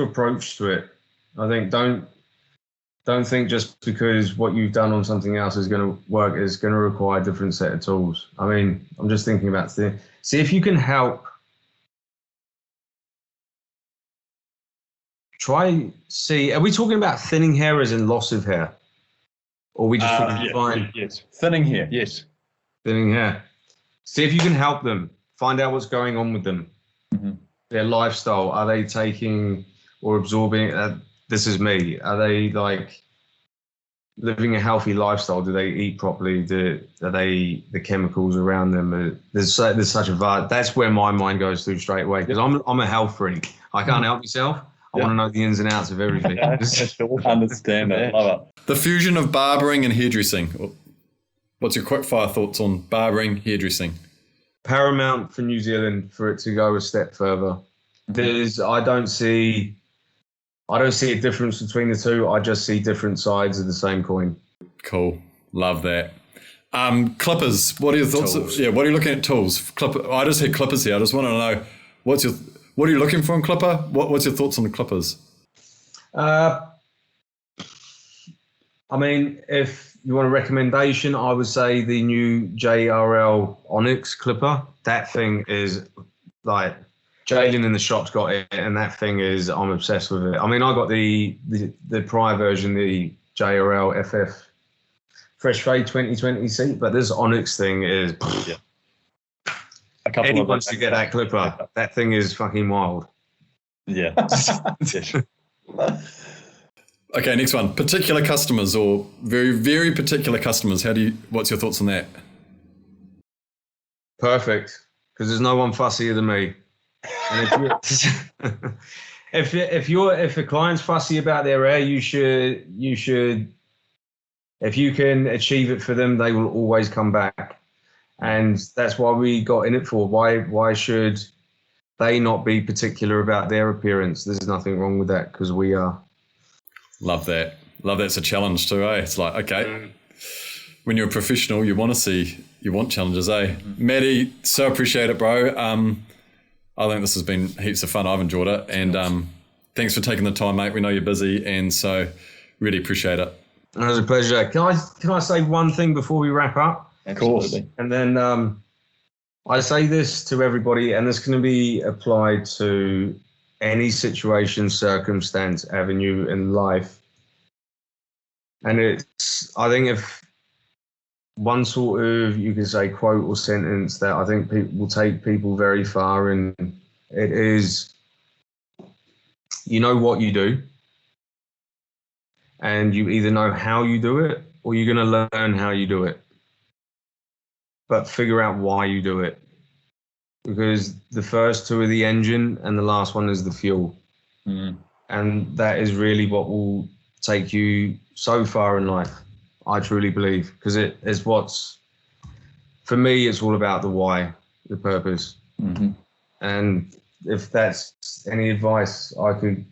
approach to it. I think don't think just because what you've done on something else is going to work is going to require a different set of tools. I mean, I'm just thinking about see if you can help. Are we talking about thinning hair as in loss of hair? Or we just find yes. Thinning hair, yes. Thinning hair. See if you can help them. Find out what's going on with them. Mm-hmm. Their lifestyle. Are they taking or absorbing? This is me. Are they like living a healthy lifestyle? Do they eat properly? Are they the chemicals around them? There's such a vibe. That's where my mind goes through straight away, because I'm a health freak. I can't help myself. I want to know the ins and outs of everything. I understand it. Love it. The fusion of barbering and hairdressing. What's your quick fire thoughts on barbering, hairdressing? Paramount for New Zealand for it to go a step further. I don't see a difference between the two. I just see different sides of the same coin. Cool. Love that. Clippers. What are your thoughts? What are you looking at? Tools. I just had clippers here. I just want to know what are you looking for in clipper? What's your thoughts on the clippers? I mean, if you want a recommendation, I would say the new JRL Onyx clipper. That thing is like, Jalen in the shop's got it, and that thing is, I'm obsessed with it. I mean, I got the prior version, the JRL FF Fresh Fade 2020 seat, but this Onyx thing is, a couple Anyone of wants to get that clipper. That thing is fucking wild. Yeah. Okay, next one. Particular customers or very, very particular customers. What's your thoughts on that? Perfect, because there's no one fussier than me. And if a client's fussy about their hair, you should. If you can achieve it for them, they will always come back, and that's why we got in it for. Why should they not be particular about their appearance? There's nothing wrong with that, because we are. Love that. It's a challenge too, eh? It's like, okay, when you're a professional, you want challenges, eh? Matty, so appreciate it, bro. I think this has been heaps of fun. I've enjoyed it. And thanks for taking the time, mate. We know you're busy, and so really appreciate it. It was a pleasure. Can I say one thing before we wrap up? Of course. And then I say this to everybody, and this can be applied to any situation, circumstance, avenue in life. And I think if one sort of, you could say, quote or sentence that I think will take people very far, and it is, you know what you do, and you either know how you do it or you're going to learn how you do it. But figure out why you do it. Because the first two are the engine and the last one is the fuel. Mm. And that is really what will take you so far in life, I truly believe. Because it is for me, it's all about the why, the purpose. Mm-hmm. And if that's any advice I could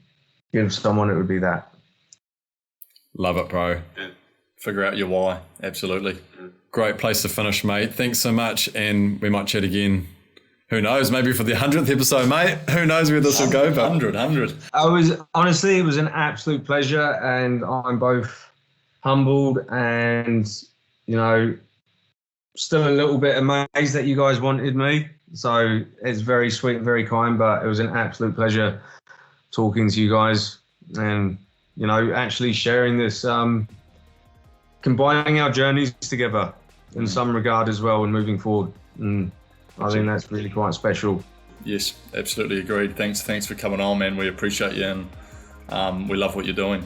give someone, it would be that. Love it, bro. Yeah. Figure out your why. Absolutely. Great place to finish, mate. Thanks so much. And we might chat again. Who knows? Maybe for the 100th episode, mate. Who knows where this will go? But 100. Honestly, it was an absolute pleasure, and I'm both humbled and, still a little bit amazed that you guys wanted me. So it's very sweet and very kind, but it was an absolute pleasure talking to you guys and, actually sharing this, combining our journeys together in some regard as well and moving forward. And I think that's really quite special. Yes, absolutely agreed. Thanks for coming on, man. We appreciate you, and we love what you're doing.